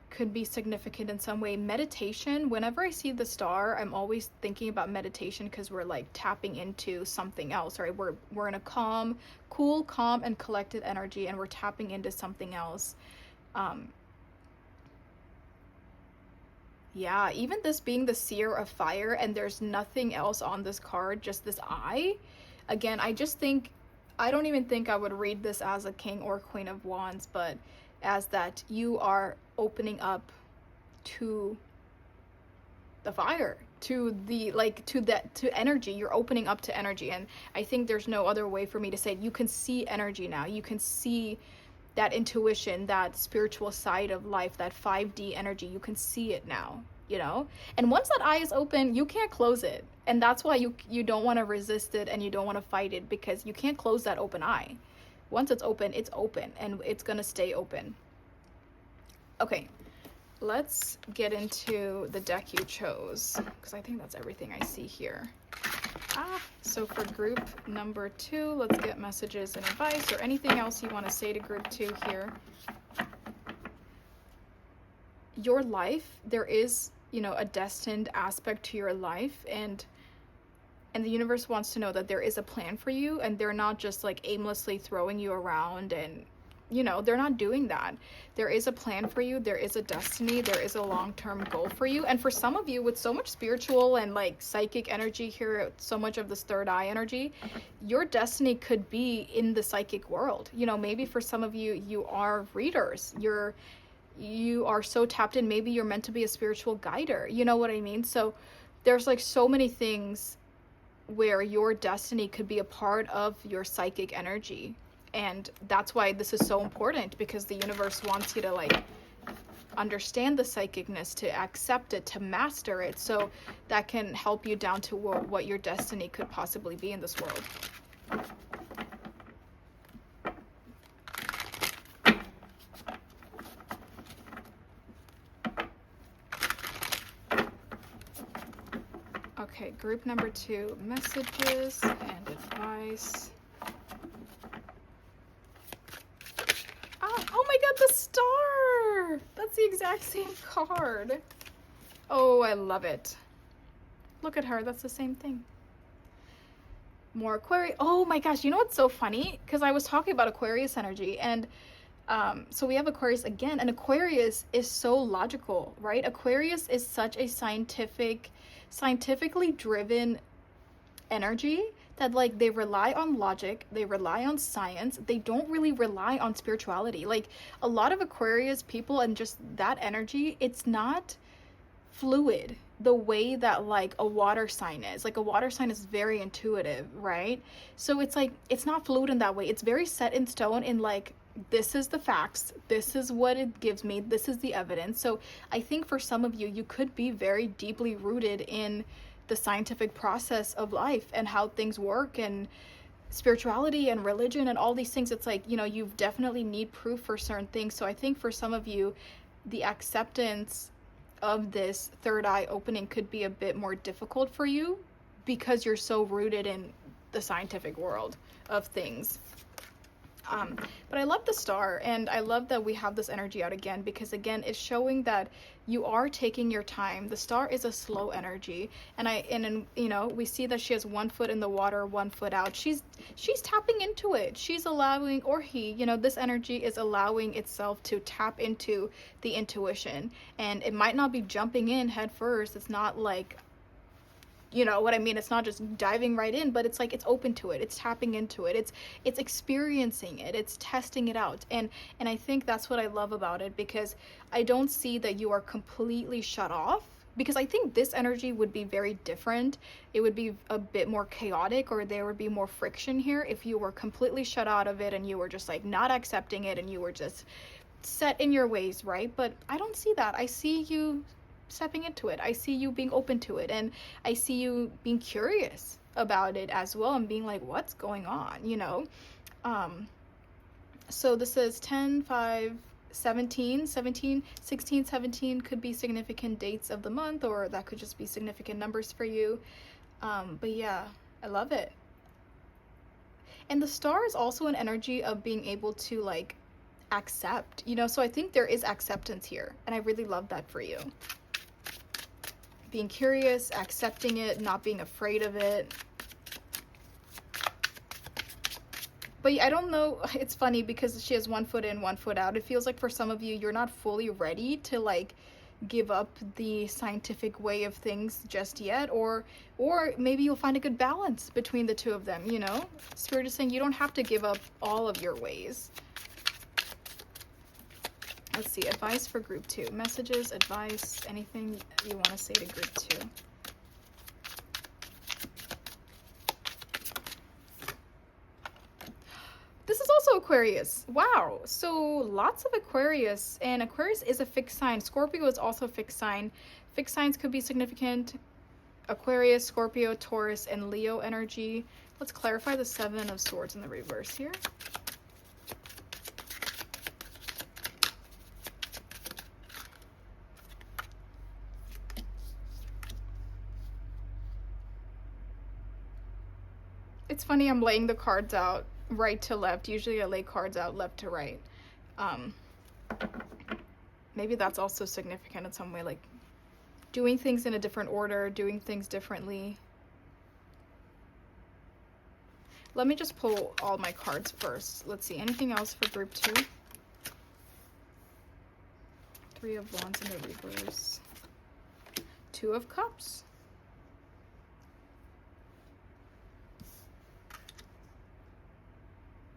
could be significant in some way. Meditation, whenever I see the star, I'm always thinking about meditation, because we're like tapping into something else, right? We're in a cool, calm and collected energy, and we're tapping into something else. Yeah, even this being the seer of fire, and there's nothing else on this card, just this eye. Again, I don't even think I would read this as a king or queen of wands, but as that you are opening up to the fire, to the like to energy. You're opening up to energy, and I think there's no other way for me to say it. You can see energy now. You can see that intuition, that spiritual side of life, that 5D energy. You can see it now, you know? And once that eye is open, you can't close it. And that's why you don't want to resist it, and you don't want to fight it, because you can't close that open eye. Once it's open, and it's going to stay open. Okay, let's get into the deck you chose, because I think that's everything I see here. So for group number 2, let's get messages and advice, or anything else you want to say to group 2 here. Your life, there is, you know, a destined aspect to your life, and the universe wants to know that there is a plan for you, and they're not just like aimlessly throwing you around, and you know, they're not doing that. There is a plan for you. There is a destiny. There is a long-term goal for you. And for some of you, with so much spiritual and like psychic energy here, so much of this third eye energy, your destiny could be in the psychic world. You know, maybe for some of you, you are readers. You are so tapped in. Maybe you're meant to be a spiritual guider. You know what I mean? So there's like so many things where your destiny could be a part of your psychic energy. And that's why this is so important, because the universe wants you to like understand the psychicness, to accept it, to master it, so that can help you down to what your destiny could possibly be in this world. Okay, group number 2, messages and advice. Oh my god, the star! That's the exact same card. Oh, I love it. Look at her, that's the same thing. More Aquarius. Oh my gosh, you know what's so funny? Because I was talking about Aquarius energy, and so we have Aquarius again, and Aquarius is so logical, right? Aquarius is such a scientifically driven energy, that like they rely on logic, they rely on science, they don't really rely on spirituality. Like a lot of Aquarius people, and just that energy, it's not fluid the way that like a water sign is. Like a water sign is very intuitive, right? So it's like, it's not fluid in that way. It's very set in stone in like, this is the facts, this is what it gives me, this is the evidence. So I think for some of you, you could be very deeply rooted in the scientific process of life and how things work, and spirituality and religion and all these things. It's like, you know, you definitely need proof for certain things. So I think for some of you, the acceptance of this third eye opening could be a bit more difficult for you, because you're so rooted in the scientific world of things. But I love the star, and I love that we have this energy out again, because again, it's showing that you are taking your time. The star is a slow energy, and you know, we see that she has one foot in the water, one foot out. She's tapping into it. She's allowing, or he, you know, this energy is allowing itself to tap into the intuition, and it might not be jumping in head first. It's not like, you know what I mean? It's not just diving right in, but it's like it's open to it. It's tapping into it. It's experiencing it. It's testing it out. And I think that's what I love about it, because I don't see that you are completely shut off, because I think this energy would be very different. It would be a bit more chaotic, or there would be more friction here if you were completely shut out of it and you were just like not accepting it and you were just set in your ways, right? But I don't see that. I see you stepping into it. I see you being open to it, and I see you being curious about it as well, and being like, what's going on, you know? So this is 10, 5, 17, 17, 16, 17 could be significant dates of the month, or that could just be significant numbers for you. But yeah, I love it. And the star is also an energy of being able to like accept, you know? So I think there is acceptance here, and I really love that for you. Being curious, accepting it, not being afraid of it. But I don't know, it's funny because she has one foot in, one foot out. It feels like for some of you, you're not fully ready to like give up the scientific way of things just yet, or maybe you'll find a good balance between the two of them, you know? Spirit is saying you don't have to give up all of your ways. Let's see, advice for group 2. Messages, advice, anything you want to say to group 2. This is also Aquarius. Wow. So lots of Aquarius, and Aquarius is a fixed sign. Scorpio is also a fixed sign. Fixed signs could be significant. Aquarius, Scorpio, Taurus, and Leo energy. Let's clarify the 7 of Swords in the reverse here. It's funny, I'm laying the cards out right to left. Usually I lay cards out left to right. Maybe that's also significant in some way, like doing things in a different order, doing things differently. Let me just pull all my cards first. Let's see, anything else for group 2? 3 of Wands in the reverse. 2 of Cups.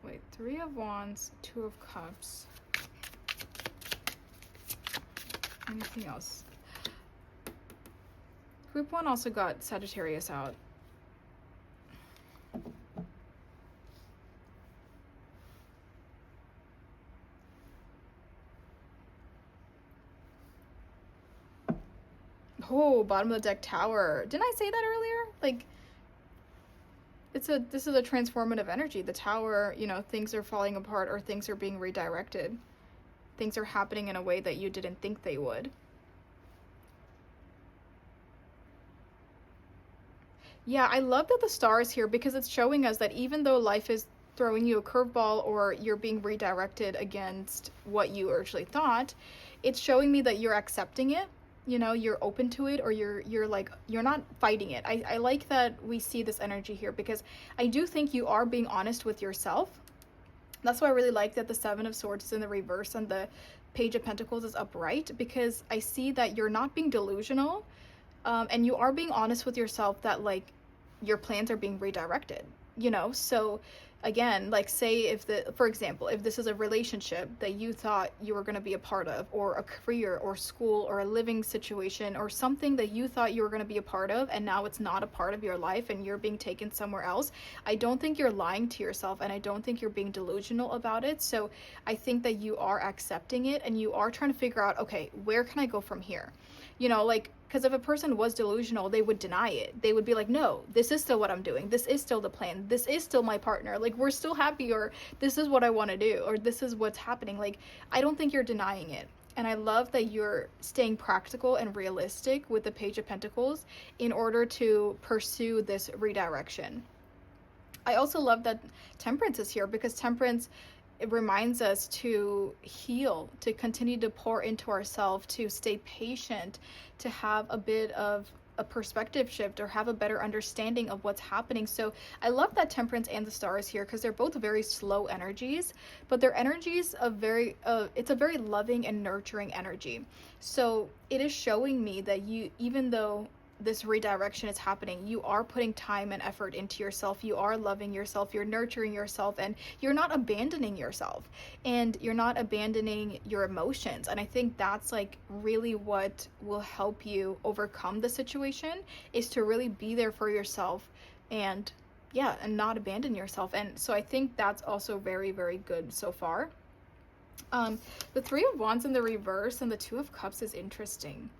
Wait, 3 of Wands, 2 of Cups. Anything else? Group 1 also got Sagittarius out. Oh, bottom of the deck, Tower. Didn't I say that earlier? Like, this is a transformative energy. The Tower, you know, things are falling apart, or things are being redirected. Things are happening in a way that you didn't think they would. Yeah, I love that the star is here, because it's showing us that even though life is throwing you a curveball, or you're being redirected against what you originally thought, it's showing me that you're accepting it. You know, you're open to it, or you're like, you're not fighting it. I like that we see this energy here, because I do think you are being honest with yourself. That's why I really like that the 7 of Swords is in the reverse and the Page of Pentacles is upright, because I see that you're not being delusional, and you are being honest with yourself that like your plans are being redirected, you know? So again, like, say for example, if this is a relationship that you thought you were going to be a part of, or a career or school or a living situation, or something that you thought you were going to be a part of, and now it's not a part of your life and you're being taken somewhere else, I don't think you're lying to yourself, and I don't think you're being delusional about it. So I think that you are accepting it, and you are trying to figure out, okay, where can I go from here? You know, like, because if a person was delusional, they would deny it. They would be like, no, this is still what I'm doing. This is still the plan. This is still my partner. Like, we're still happy, or this is what I want to do, or this is what's happening. Like, I don't think you're denying it. And I love that you're staying practical and realistic with the Page of Pentacles in order to pursue this redirection. I also love that Temperance is here, because Temperance it reminds us to heal, to continue to pour into ourselves, to stay patient, to have a bit of a perspective shift or have a better understanding of what's happening. So I love that Temperance and the Stars here because they're both very slow energies, but they're energies of very it's a very loving and nurturing energy. So it is showing me that you, even though this redirection is happening, you are putting time and effort into yourself, you are loving yourself, you're nurturing yourself, and you're not abandoning yourself, and you're not abandoning your emotions. And I think that's like really what will help you overcome the situation, is to really be there for yourself, and yeah, and not abandon yourself. And so I think that's also very, very good so far. The Three of Wands in the reverse and the Two of Cups is interesting.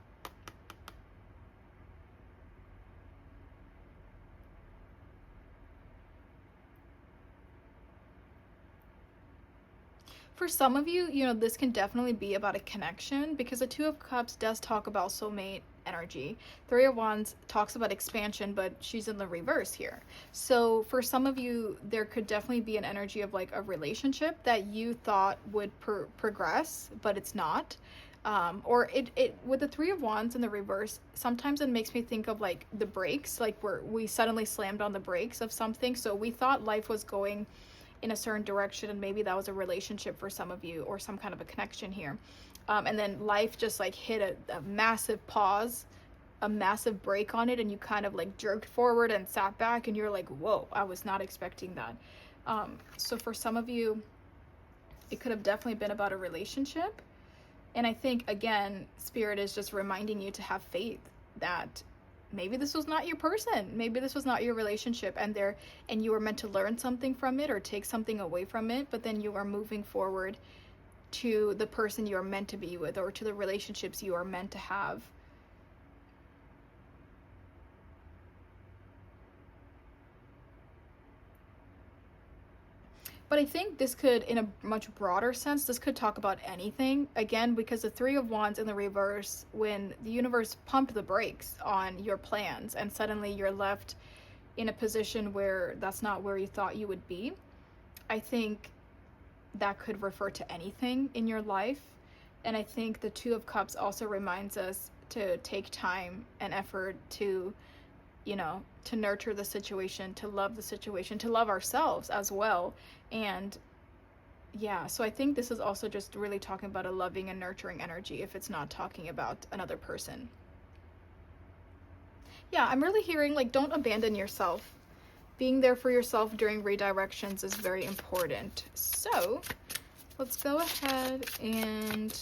For some of you, you know, this can definitely be about a connection, because the Two of Cups does talk about soulmate energy. Three of Wands talks about expansion, but she's in the reverse here. So for some of you, there could definitely be an energy of like a relationship that you thought would progress, but it's not. Or it with the Three of Wands in the reverse, sometimes it makes me think of like the brakes, like where we suddenly slammed on the brakes of something. So we thought life was going in a certain direction, and maybe that was a relationship for some of you, or some kind of a connection here, and then life just like hit a massive pause, a massive break on it, and you kind of like jerked forward and sat back, and you're like, whoa, I was not expecting that. So for some of you, it could have definitely been about a relationship. And I think, again, Spirit is just reminding you to have faith that maybe this was not your person, maybe this was not your relationship, and you were meant to learn something from it or take something away from it, but then you are moving forward to the person you are meant to be with, or to the relationships you are meant to have. But I think this could, in a much broader sense, this could talk about anything. Again, because the Three of Wands in the reverse, when the universe pumped the brakes on your plans and suddenly you're left in a position where that's not where you thought you would be, I think that could refer to anything in your life. And I think the Two of Cups also reminds us to take time and effort to, you know, to nurture the situation, to love the situation, to love ourselves as well. And yeah, so I think this is also just really talking about a loving and nurturing energy, if it's not talking about another person. Yeah, I'm really hearing like, don't abandon yourself. Being there for yourself during redirections is very important. So let's go ahead, and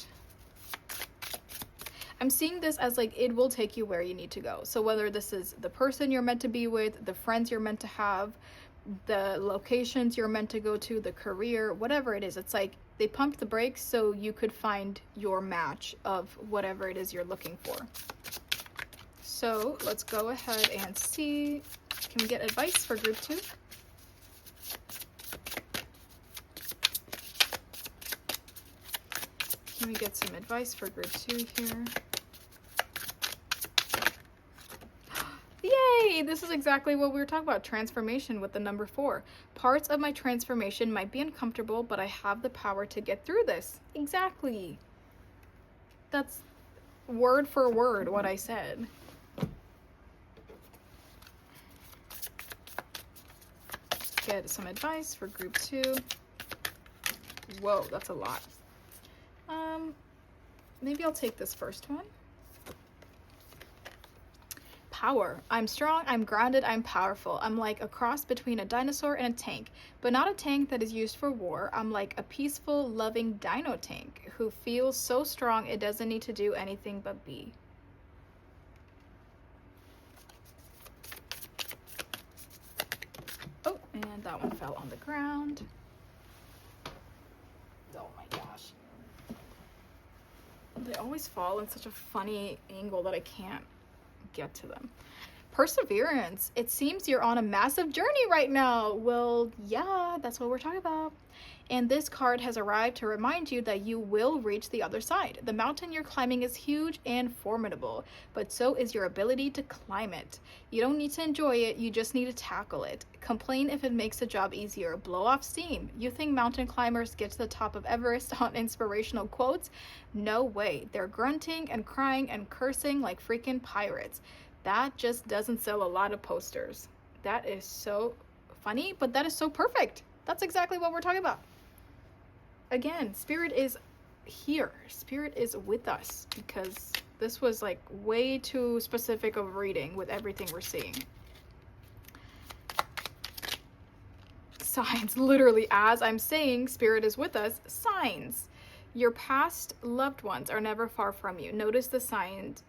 I'm seeing this as like, it will take you where you need to go. So whether this is the person you're meant to be with, the friends you're meant to have, the locations you're meant to go to, the career, whatever it is, it's like they pumped the brakes so you could find your match of whatever it is you're looking for. So let's go ahead and see, can we get advice for group 2? Can we get some advice for group 2 here? Yay! This is exactly what we were talking about, transformation with the number 4. Parts of my transformation might be uncomfortable, but I have the power to get through this. Exactly. That's word for word what I said. Get some advice for group 2. Whoa, that's a lot. Maybe I'll take this first one. Power. I'm strong, I'm grounded, I'm powerful. I'm like a cross between a dinosaur and a tank, but not a tank that is used for war. I'm like a peaceful, loving dino tank who feels so strong it doesn't need to do anything but be. Oh, and that one fell on the ground. Oh my gosh. They always fall in such a funny angle that I can't get to them. Perseverance. It seems you're on a massive journey right now. Well, yeah, that's what we're talking about. And this card has arrived to remind you that you will reach the other side. The mountain you're climbing is huge and formidable, but so is your ability to climb it. You don't need to enjoy it, you just need to tackle it. Complain if it makes the job easier. Blow off steam. You think mountain climbers get to the top of Everest on inspirational quotes? No way. They're grunting and crying and cursing like freaking pirates. That just doesn't sell a lot of posters. That is so funny, but that is so perfect. That's exactly what we're talking about. Again, Spirit is here. Spirit is with us, because this was like way too specific of a reading with everything we're seeing. Signs, literally, as I'm saying, Spirit is with us. Signs. Your past loved ones are never far from you. Notice the signs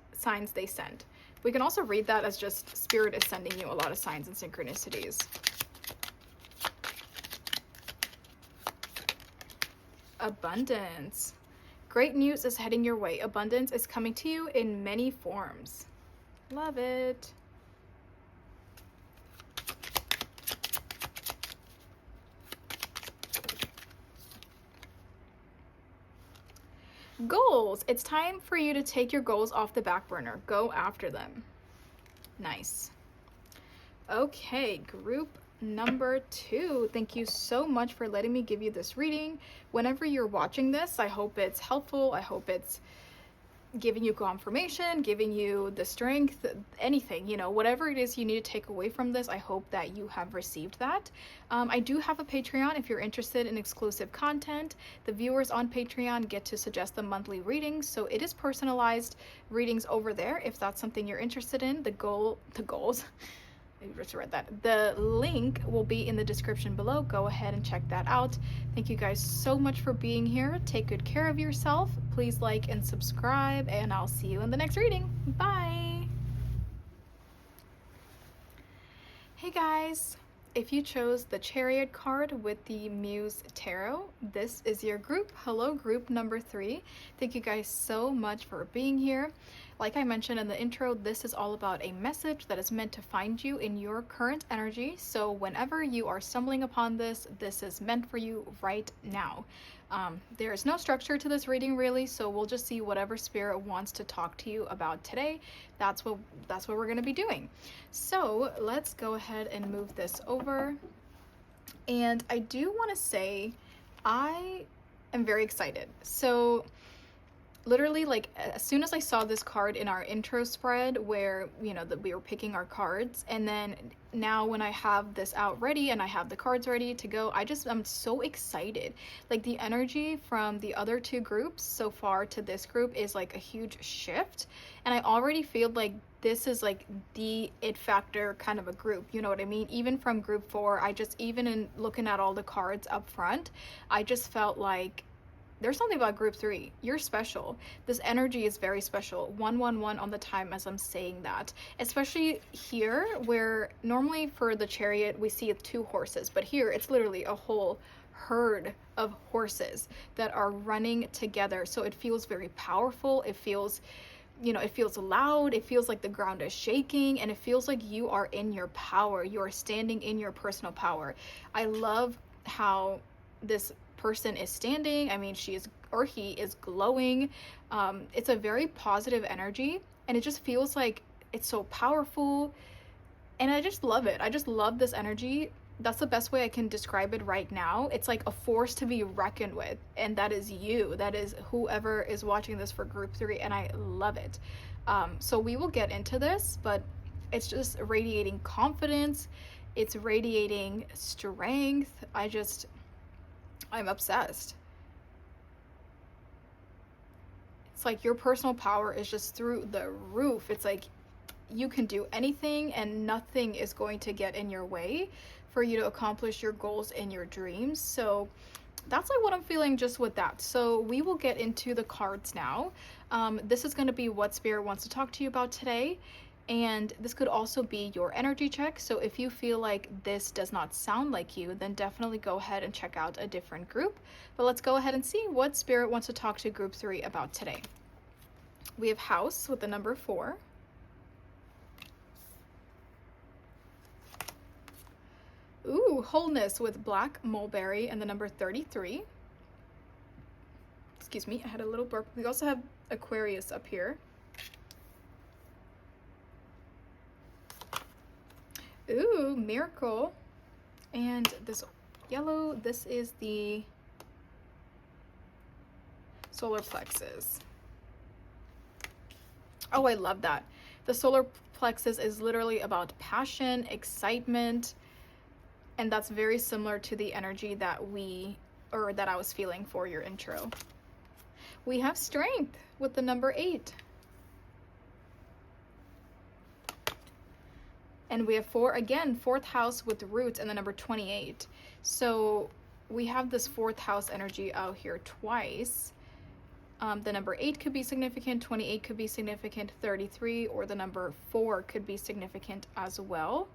they send. We can also read that as just Spirit is sending you a lot of signs and synchronicities. Abundance. Great news is heading your way. Abundance is coming to you in many forms. Love it. Goals. It's time for you to take your goals off the back burner. Go after them. Nice. Okay, group number 2. Thank you so much for letting me give you this reading. Whenever you're watching this, I hope it's helpful. I hope it's giving you confirmation, giving you the strength, anything, you know, whatever it is you need to take away from this. I hope that you have received that. I do have a Patreon if you're interested in exclusive content. The viewers on Patreon get to suggest the monthly readings, so it is personalized readings over there if that's something you're interested in. The goals I just read that. The link will be in the description below. Go ahead and check that out. Thank you guys so much for being here. Take good care of yourself. Please like and subscribe, and I'll see you in the next reading. Bye. Hey guys, if you chose the Chariot card with the Muse Tarot, this is your group. Hello, group number 3. Thank you guys so much for being here. Like I mentioned in the intro, this is all about a message that is meant to find you in your current energy. So whenever you are stumbling upon this, this is meant for you right now. There is no structure to this reading really, so we'll just see whatever Spirit wants to talk to you about today. That's what we're going to be doing. So let's go ahead and move this over. And I do want to say I am very excited. So literally, like, as soon as I saw this card in our intro spread where, you know, that we were picking our cards, and then now when I have this out ready and I have the cards ready to go, I'm so excited. Like, the energy from the other 2 groups so far to this group is like a huge shift, and I already feel like this is like the it factor kind of a group, you know what I mean? Even from group 4, even in looking at all the cards up front, I just felt like there's something about group 3. You're special. This energy is very special. 111 on the time as I'm saying that. Especially here, where normally for the Chariot we see 2 horses, but here it's literally a whole herd of horses that are running together. So it feels very powerful. It feels, you know, it feels loud. It feels like the ground is shaking, and it feels like you are in your power. You are standing in your personal power. I love how this person is standing. I mean, he is glowing. It's a very positive energy, and it just feels like it's so powerful, and I just love it. I just love this energy. That's the best way I can describe it right now. It's like a force to be reckoned with, and that is you. That is whoever is watching this for group 3, and I love it. So we will get into this, but it's just radiating confidence. It's radiating strength. I'm obsessed. It's like your personal power is just through the roof. It's like you can do anything, and nothing is going to get in your way for you to accomplish your goals and your dreams. So that's like what I'm feeling just with that. So we will get into the cards now. This is going to be what Spirit wants to talk to you about today. And this could also be your energy check. So if you feel like this does not sound like you, then definitely go ahead and check out a different group. But let's go ahead and see what Spirit wants to talk to group 3 about today. We have House with the number 4. Ooh, Ooh, wholeness with black mulberry and the number 33. Excuse me, I had a little burp. We also have Aquarius up here. Ooh, miracle. And this yellow, this is the solar plexus. Oh, I love that. The solar plexus is literally about passion, excitement, and that's very similar to the energy that I was feeling for your intro. We have strength with the number 8. And we have 4, again, 4th house with roots and the number 28. So we have this 4th house energy out here twice. The number 8 could be significant, 28 could be significant, 33, or the number 4 could be significant as well.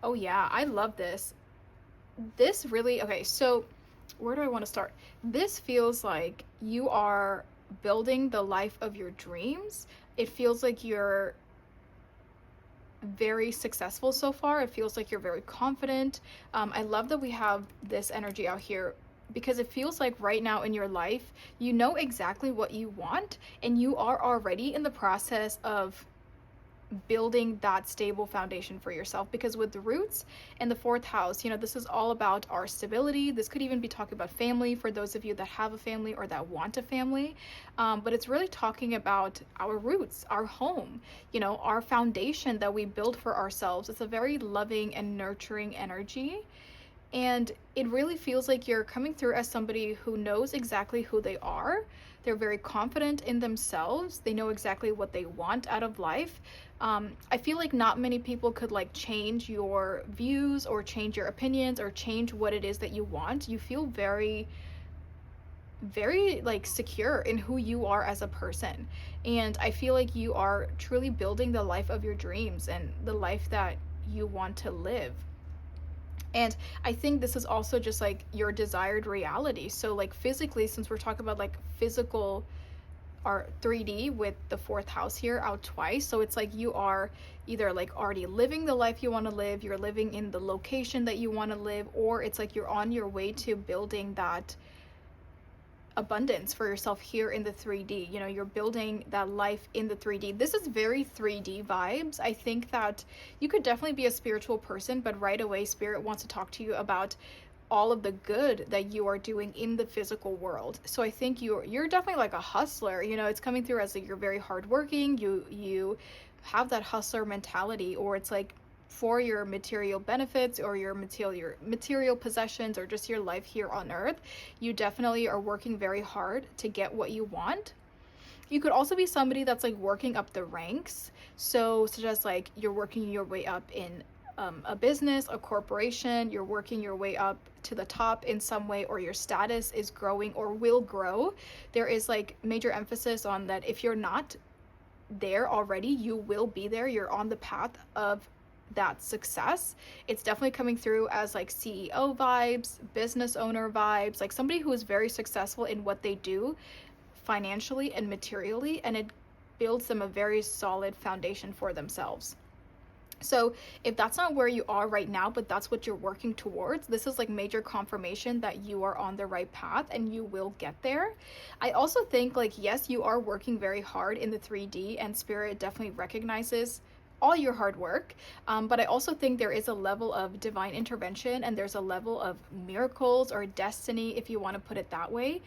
Oh yeah, I love this. This really, okay, so where do I want to start? This feels like you are building the life of your dreams. It feels like you're very successful so far. It feels like you're very confident. I love that we have this energy out here because it feels like right now in your life, you know exactly what you want and you are already in the process of building that stable foundation for yourself. Because with the roots and the 4th house, you know, this is all about our stability. This could even be talking about family for those of you that have a family or that want a family, but it's really talking about our roots, our home, you know, our foundation that we build for ourselves. It's a very loving and nurturing energy, and it really feels like you're coming through as somebody who knows exactly who they are. They're very confident in themselves. They know exactly what they want out of life. I feel like not many people could like change your views or change your opinions or change what it is that you want. You feel very, very like secure in who you are as a person. And I feel like you are truly building the life of your dreams and the life that you want to live. And I think this is also just like your desired reality. So like physically, since we're talking about like physical or 3D with the 4th house here out twice, so it's like you are either like already living the life you want to live, you're living in the location that you want to live, or it's like you're on your way to building that abundance for yourself here in the 3D. You know, you're building that life in the 3D. This is very 3D vibes. I think that you could definitely be a spiritual person, but right away Spirit wants to talk to you about all of the good that you are doing in the physical world. So I think you're definitely like a hustler. You know, it's coming through as like you're very hardworking. You have that hustler mentality, or it's like for your material benefits or your material possessions or just your life here on earth, you definitely are working very hard to get what you want. You could also be somebody that's like working up the ranks, so such as like you're working your way up in a business, a corporation, you're working your way up to the top in some way, or your status is growing or will grow. There is like major emphasis on that. If you're not there already, you will be there. You're on the path of that success. It's definitely coming through as like CEO vibes, business owner vibes, like somebody who is very successful in what they do financially and materially, and it builds them a very solid foundation for themselves. So if that's not where you are right now, but that's what you're working towards, this is like major confirmation that you are on the right path and you will get there. I also think like, yes, you are working very hard in the 3D, and Spirit definitely recognizes all your hard work, but I also think there is a level of divine intervention and there's a level of miracles or destiny, if you want to put it that way,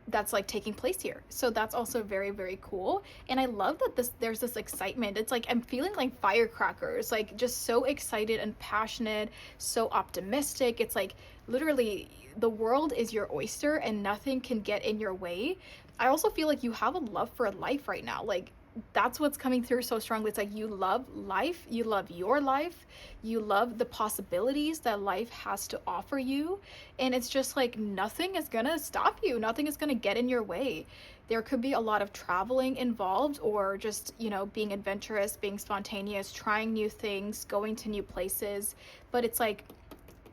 that's like taking place here. So that's also very, very cool. And I love that there's this excitement. It's like I'm feeling like firecrackers, like just so excited and passionate, so optimistic. It's like literally the world is your oyster and nothing can get in your way. I also feel like you have a love for life right now. Like that's what's coming through so strongly. It's like you love life, you love your life, you love the possibilities that life has to offer you, and it's just like nothing is gonna stop you, nothing is gonna get in your way. There could be a lot of traveling involved, or just, you know, being adventurous, being spontaneous, trying new things, going to new places, but it's like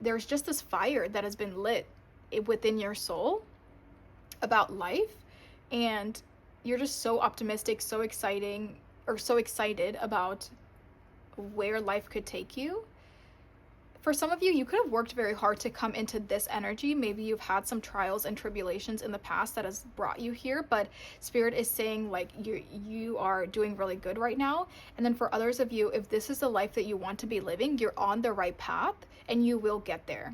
there's just this fire that has been lit within your soul about life, and you're just so optimistic, so exciting, or so excited about where life could take you. For some of you, you could have worked very hard to come into this energy. Maybe you've had some trials and tribulations in the past that has brought you here, but Spirit is saying like you are doing really good right now. And then for others of you, if this is the life that you want to be living, you're on the right path and you will get there.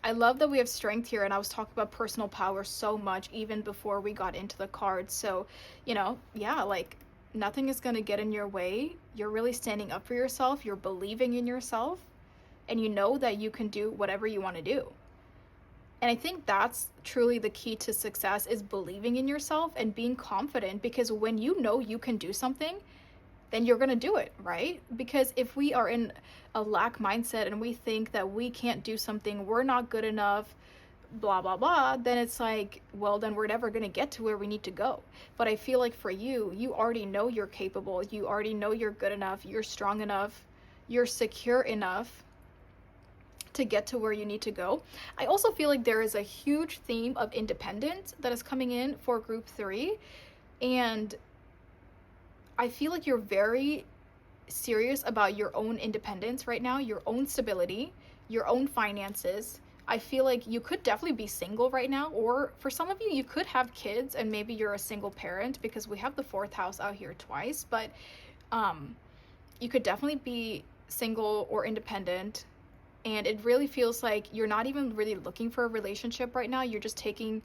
I love that we have strength here, and I was talking about personal power so much even before we got into the cards. So, you know, yeah, like nothing is going to get in your way. You're really standing up for yourself. You're believing in yourself, and you know that you can do whatever you want to do. And I think that's truly the key to success, is believing in yourself and being confident, because when you know you can do something, then you're going to do it, right? Because if we are in a lack mindset and we think that we can't do something, we're not good enough, blah blah blah, then it's like, well, then we're never going to get to where we need to go. But I feel like for you, you already know you're capable, you already know you're good enough, you're strong enough, you're secure enough to get to where you need to go. I also feel like there is a huge theme of independence that is coming in for group 3, and I feel like you're very serious about your own independence right now, your own stability, your own finances. I feel like you could definitely be single right now, or for some of you, you could have kids and maybe you're a single parent, because we have the 4th house out here twice. But you could definitely be single or independent, and it really feels like you're not even really looking for a relationship right now. You're just taking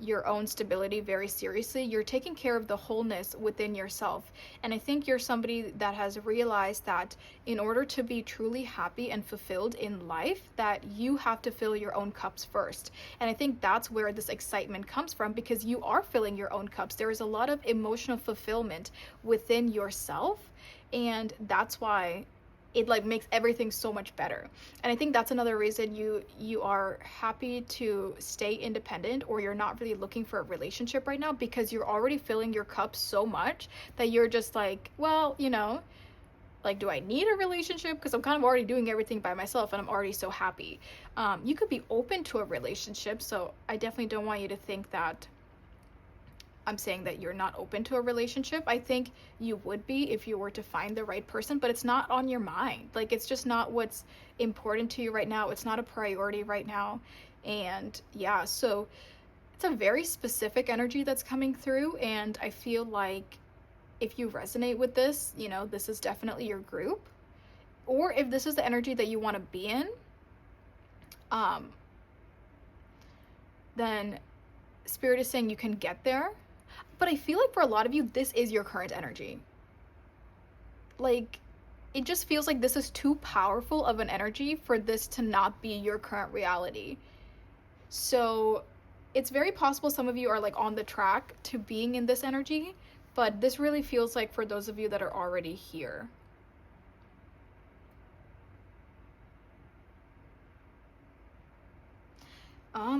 your own stability very seriously. You're taking care of the wholeness within yourself. And I think you're somebody that has realized that in order to be truly happy and fulfilled in life, that you have to fill your own cups first. And I think that's where this excitement comes from, because you are filling your own cups. There is a lot of emotional fulfillment within yourself, and that's why it like makes everything so much better. And I think that's another reason you are happy to stay independent, or you're not really looking for a relationship right now, because you're already filling your cup so much that you're just like, well, you know, like, do I need a relationship? Because I'm kind of already doing everything by myself and I'm already so happy. You could be open to a relationship, so I definitely don't want you to think that I'm saying that you're not open to a relationship. I think you would be if you were to find the right person, but it's not on your mind. Like, it's just not what's important to you right now. It's not a priority right now. And yeah, so it's a very specific energy that's coming through. And I feel like if you resonate with this, you know, this is definitely your group. Or if this is the energy that you want to be in, then Spirit is saying you can get there. But I feel like for a lot of you, this is your current energy. Like, it just feels like this is too powerful of an energy for this to not be your current reality. So it's very possible some of you are like on the track to being in this energy, but this really feels like for those of you that are already here.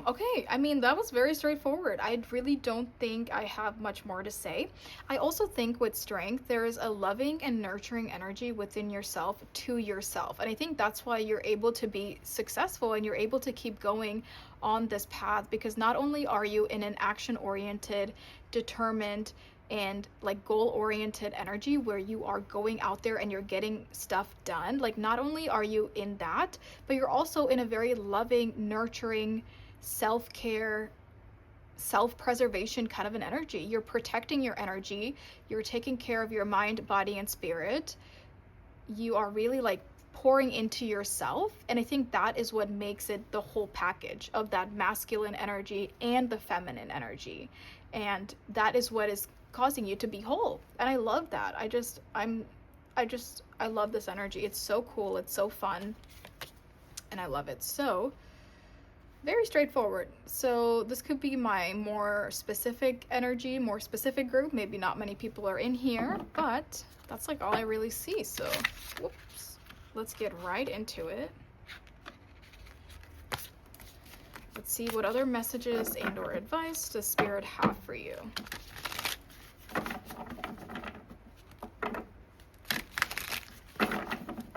Okay, I mean, that was very straightforward. I really don't think I have much more to say. I also think with strength, there is a loving and nurturing energy within yourself to yourself. And I think that's why you're able to be successful and you're able to keep going on this path, because not only are you in an action-oriented, determined, and like goal-oriented energy where you are going out there and you're getting stuff done. Like, not only are you in that, but you're also in a very loving, nurturing, self-care, self-preservation kind of an energy. You're protecting your energy. You're taking care of your mind, body, and spirit. You are really like pouring into yourself. And I think that is what makes it the whole package of that masculine energy and the feminine energy. And that is what is causing you to be whole. And I love that. I love this energy. It's so cool. It's so fun. And I love it. So very straightforward. So this could be my more specific energy, more specific group. Maybe not many people are in here, but that's like all I really see. So whoops, let's get right into it. Let's see what other messages and or advice does Spirit have for you.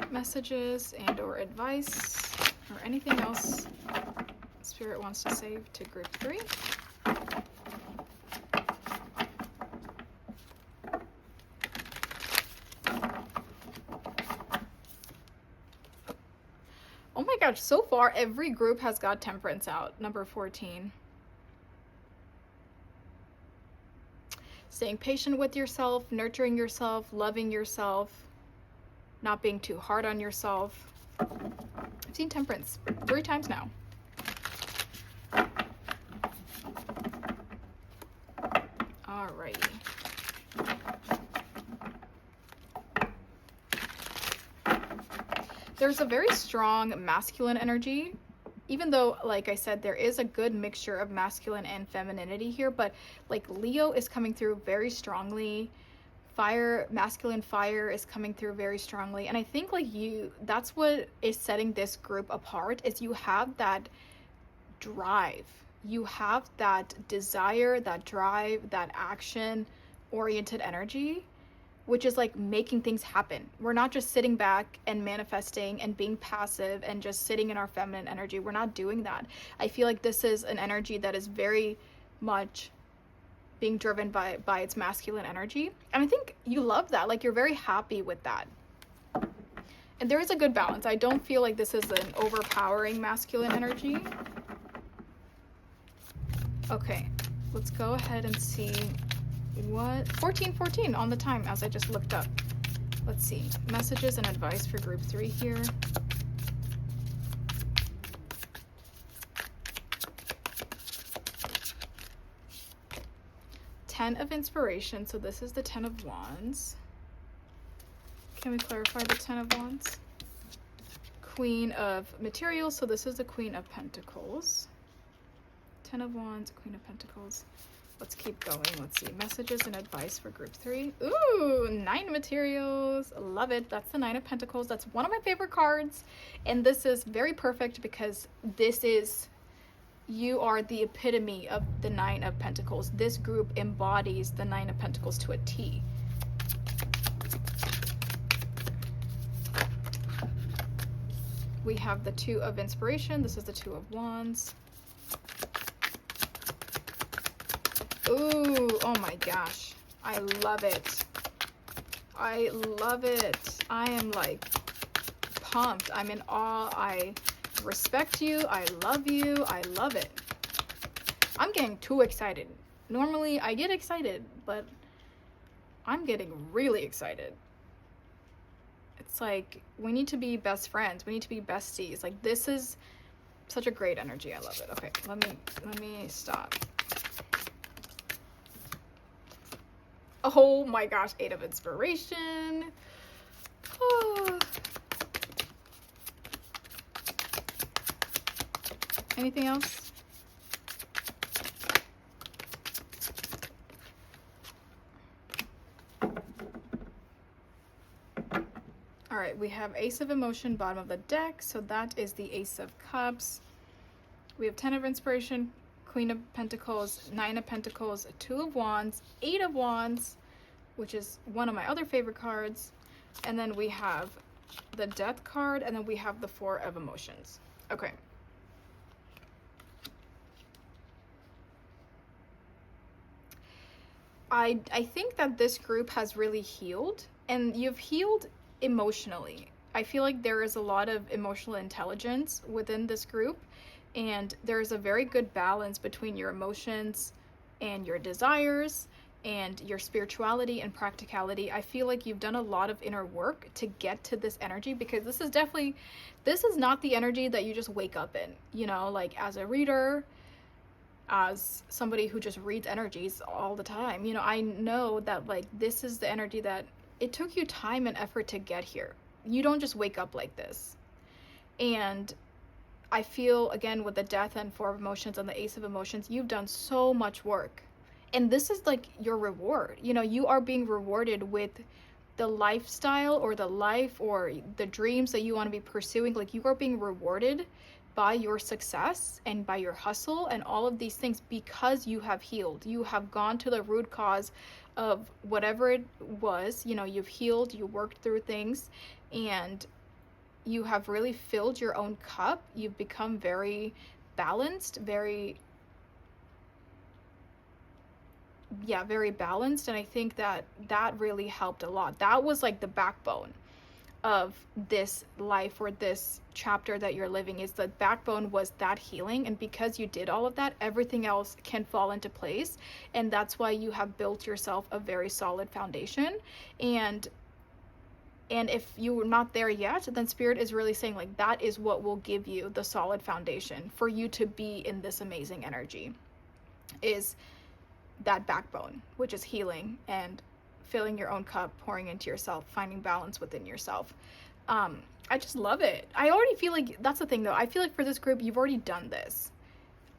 Messages and or advice or anything else Spirit wants to say to group 3. Oh my gosh, so far every group has got temperance out. Number 14. Staying patient with yourself, nurturing yourself, loving yourself, not being too hard on yourself. I've seen temperance 3 times now. Alrighty. There's a very strong masculine energy, even though, like I said, there is a good mixture of masculine and femininity here, but like Leo is coming through very strongly. Fire, masculine fire is coming through very strongly. And I think like that's what is setting this group apart, is you have that drive. You have that desire, that drive, that action oriented energy, which is like making things happen. We're not just sitting back and manifesting and being passive and just sitting in our feminine energy. We're not doing that. I feel like this is an energy that is very much being driven by its masculine energy. And I think you love that. Like, you're very happy with that. And there is a good balance. I don't feel like this is an overpowering masculine energy. Okay, let's go ahead and see what 1414 on the time, as I just looked up. Let's see, messages and advice for group 3 here. Ten of inspiration, so this is the 10 of wands. Can we clarify the 10 of wands? Queen of materials, so this is the Queen of Pentacles. 10 of wands, Queen of Pentacles. Let's keep going. Let's see. Messages and advice for group 3. Ooh, 9 materials. Love it. That's the 9 of Pentacles. That's one of my favorite cards. And this is very perfect because this is, you are the epitome of the 9 of Pentacles. This group embodies the 9 of Pentacles to a T. We have the 2 of inspiration. This is the 2 of wands. Ooh, oh my gosh. I love it. I love it. I am like pumped. I'm in awe. I respect you. I love you. I love it. I'm getting too excited. Normally I get excited, but I'm getting really excited. It's like, we need to be best friends. We need to be besties. Like, this is such a great energy. I love it. Okay, let me stop. Oh my gosh, 8 of inspiration. Oh. Anything else? All right, we have Ace of Emotion, bottom of the deck. So that is the Ace of Cups. We have 10 of inspiration, Queen of Pentacles, 9 of Pentacles, 2 of Wands, 8 of Wands, which is one of my other favorite cards. And then we have the Death card, and then we have the 4 of Emotions. Okay. I think that this group has really healed, and you've healed emotionally. I feel like there is a lot of emotional intelligence within this group, and there's a very good balance between your emotions and your desires and your spirituality and practicality. I feel like you've done a lot of inner work to get to this energy, because this is not the energy that you just wake up in, you know, like as a reader, as somebody who just reads energies all the time. You know, I know that like this is the energy that it took you time and effort to get here. You don't just wake up like this. And I feel, again, with the Death and 4 of Emotions and the Ace of Emotions, you've done so much work. And this is like your reward. You know, you are being rewarded with the lifestyle or the life or the dreams that you want to be pursuing. Like, you are being rewarded by your success and by your hustle and all of these things, because you have healed. You have gone to the root cause of whatever it was. You know, you've healed, you worked through things, and you have really filled your own cup. You've become very balanced, very balanced. And I think that that really helped a lot. That was like the backbone of this life or this chapter that you're living. Is the backbone was that healing, and because you did all of that, everything else can fall into place, and that's why you have built yourself a very solid foundation. And if you're not there yet, then Spirit is really saying, like, that is what will give you the solid foundation for you to be in this amazing energy, is that backbone, which is healing and filling your own cup, pouring into yourself, finding balance within yourself. I just love it. I already feel like, that's the thing though, I feel like for this group, you've already done this.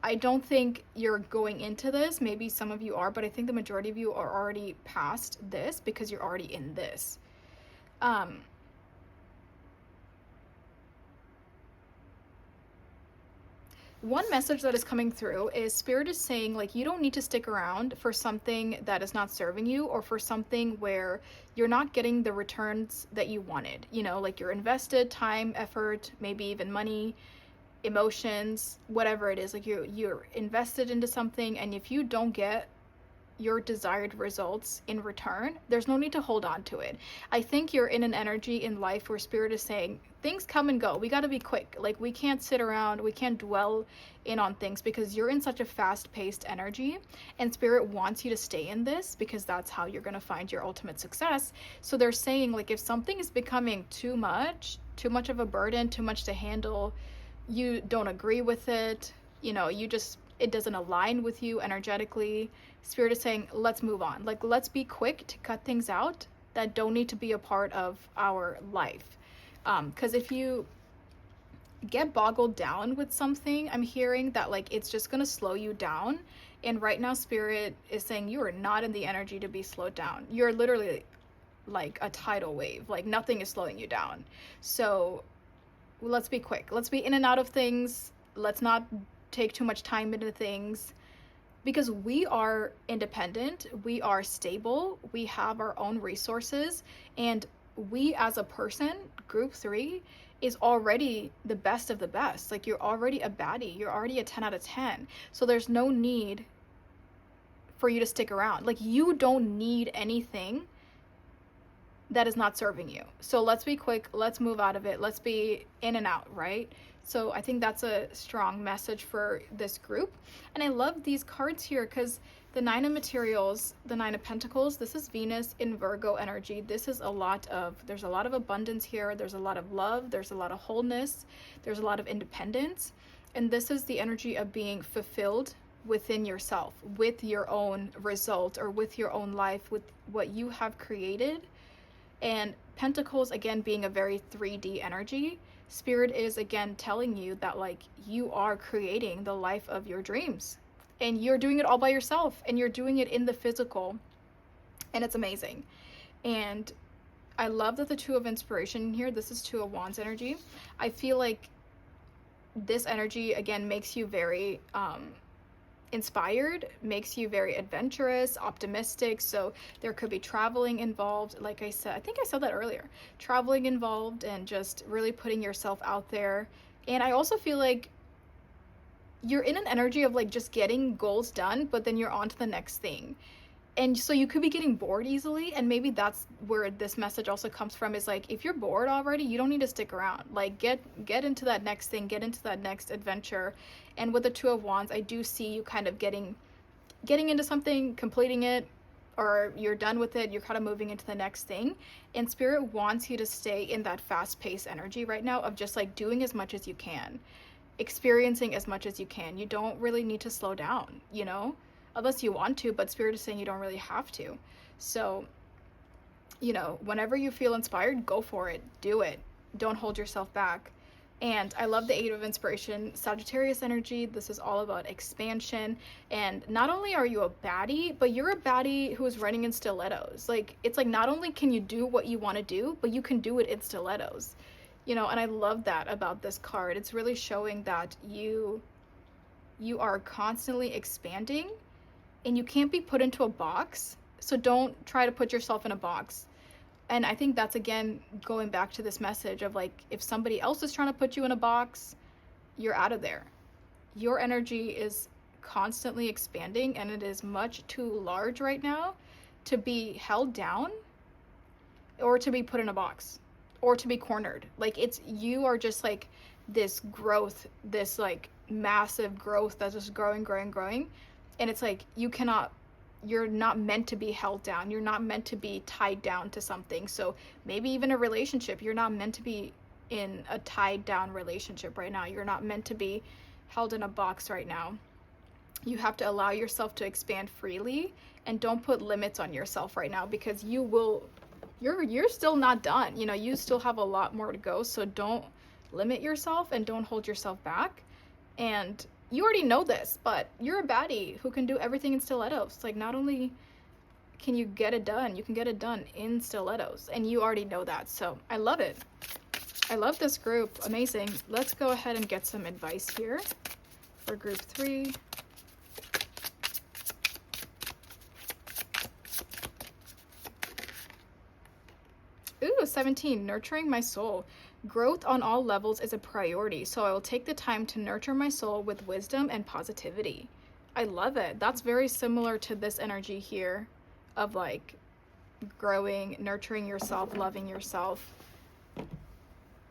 I don't think you're going into this. Maybe some of you are, but I think the majority of you are already past this because you're already in this. One message that is coming through is Spirit is saying, like, you don't need to stick around for something that is not serving you, or for something where you're not getting the returns that you wanted. You know, like, you're invested time, effort, maybe even money, emotions, whatever it is. Like, you're invested into something, and if you don't get your desired results in return, there's no need to hold on to it. I think you're in an energy in life where Spirit is saying things come and go. We got to be quick. Like, we can't sit around, we can't dwell in on things, because you're in such a fast-paced energy, and Spirit wants you to stay in this because that's how you're going to find your ultimate success. So they're saying, like, if something is becoming too much of a burden, too much to handle, you don't agree with it, you know, it doesn't align with you energetically, Spirit is saying, let's move on. Like, let's be quick to cut things out that don't need to be a part of our life. Because if you get boggled down with something, I'm hearing that, like, it's just going to slow you down. And right now, Spirit is saying you are not in the energy to be slowed down. You're literally like a tidal wave. Like, nothing is slowing you down. So let's be quick. Let's be in and out of things. Let's not take too much time into things, because we are independent, we are stable, we have our own resources, and we as a person, group 3, is already the best of the best. Like, you're already a baddie, you're already a 10 out of 10. So there's no need for you to stick around. Like, you don't need anything that is not serving you. So let's be quick, let's move out of it, let's be in and out, right? So I think that's a strong message for this group. And I love these cards here because the 9 of Materials, the 9 of Pentacles, this is Venus in Virgo energy. This is there's a lot of abundance here. There's a lot of love. There's a lot of wholeness. There's a lot of independence. And this is the energy of being fulfilled within yourself, with your own result, or with your own life, with what you have created. And Pentacles, again, being a very 3D energy, Spirit is again telling you that, like, you are creating the life of your dreams, and you're doing it all by yourself, and you're doing it in the physical, and it's amazing. And I love that the 2 of Inspiration here, this is 2 of Wands energy. I feel like this energy again makes you very inspired, makes you very adventurous, optimistic. So there could be traveling involved. Like I said, I think I said that earlier, traveling involved, and just really putting yourself out there. And I also feel like you're in an energy of, like, just getting goals done, but then you're on to the next thing. And so you could be getting bored easily, and maybe that's where this message also comes from, is like, if you're bored already, you don't need to stick around. Like, get into that next thing, get into that next adventure. And with the 2 of Wands, I do see you kind of getting into something, completing it, or you're done with it, you're kind of moving into the next thing. And Spirit wants you to stay in that fast-paced energy right now of just, like, doing as much as you can, experiencing as much as you can. You don't really need to slow down, you know? Unless you want to, but Spirit is saying you don't really have to. So, you know, whenever you feel inspired, go for it. Do it. Don't hold yourself back. And I love the 8 of Inspiration, Sagittarius energy. This is all about expansion. And not only are you a baddie, but you're a baddie who is running in stilettos. Like, it's like, not only can you do what you want to do, but you can do it in stilettos. You know, and I love that about this card. It's really showing that you are constantly expanding, and you can't be put into a box. So don't try to put yourself in a box. And I think that's, again, going back to this message of, like, if somebody else is trying to put you in a box, you're out of there. Your energy is constantly expanding, and it is much too large right now to be held down or to be put in a box or to be cornered. Like, it's, you are just like this growth, this like massive growth that's just growing, and it's like you're not meant to be held down, you're not meant to be tied down to something. So maybe even a relationship, you're not meant to be in a tied down relationship right now, you're not meant to be held in a box right now. You have to allow yourself to expand freely, and don't put limits on yourself right now, because you're still not done. You know, you still have a lot more to go. So don't limit yourself and don't hold yourself back. And you already know this, but you're a baddie who can do everything in stilettos. Like, not only can you get it done, you can get it done in stilettos, and you already know that. So I love it. I love this group. Amazing. Let's go ahead and get some advice here for group 3. Ooh, 17, nurturing my soul. Growth on all levels is a priority, so I will take the time to nurture my soul with wisdom and positivity. I love it. That's very similar to this energy here of like growing, nurturing yourself, loving yourself,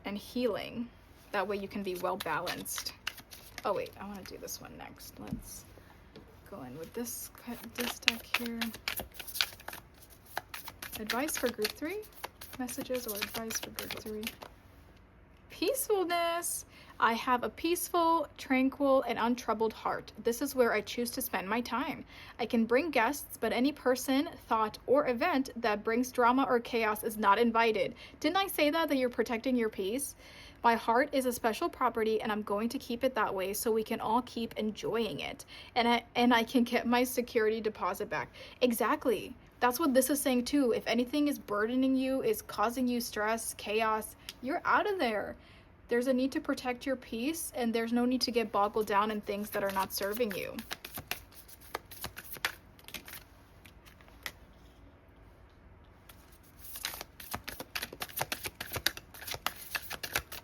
and healing. That way you can be well balanced. Oh wait, I want to do this one next. Let's go in with this deck here. Advice for group 3. Messages or advice for group 3. Peacefulness. I have a peaceful, tranquil, and untroubled heart. This is where I choose to spend my time. I can bring guests, but any person, thought, or event that brings drama or chaos is not invited. Didn't I say that you're protecting your peace? My heart is a special property, and I'm going to keep it that way so we can all keep enjoying it. And I can get my security deposit back. Exactly. That's what this is saying too. If anything is burdening you, is causing you stress, chaos, you're out of there. There's a need to protect your peace, and there's no need to get boggled down in things that are not serving you.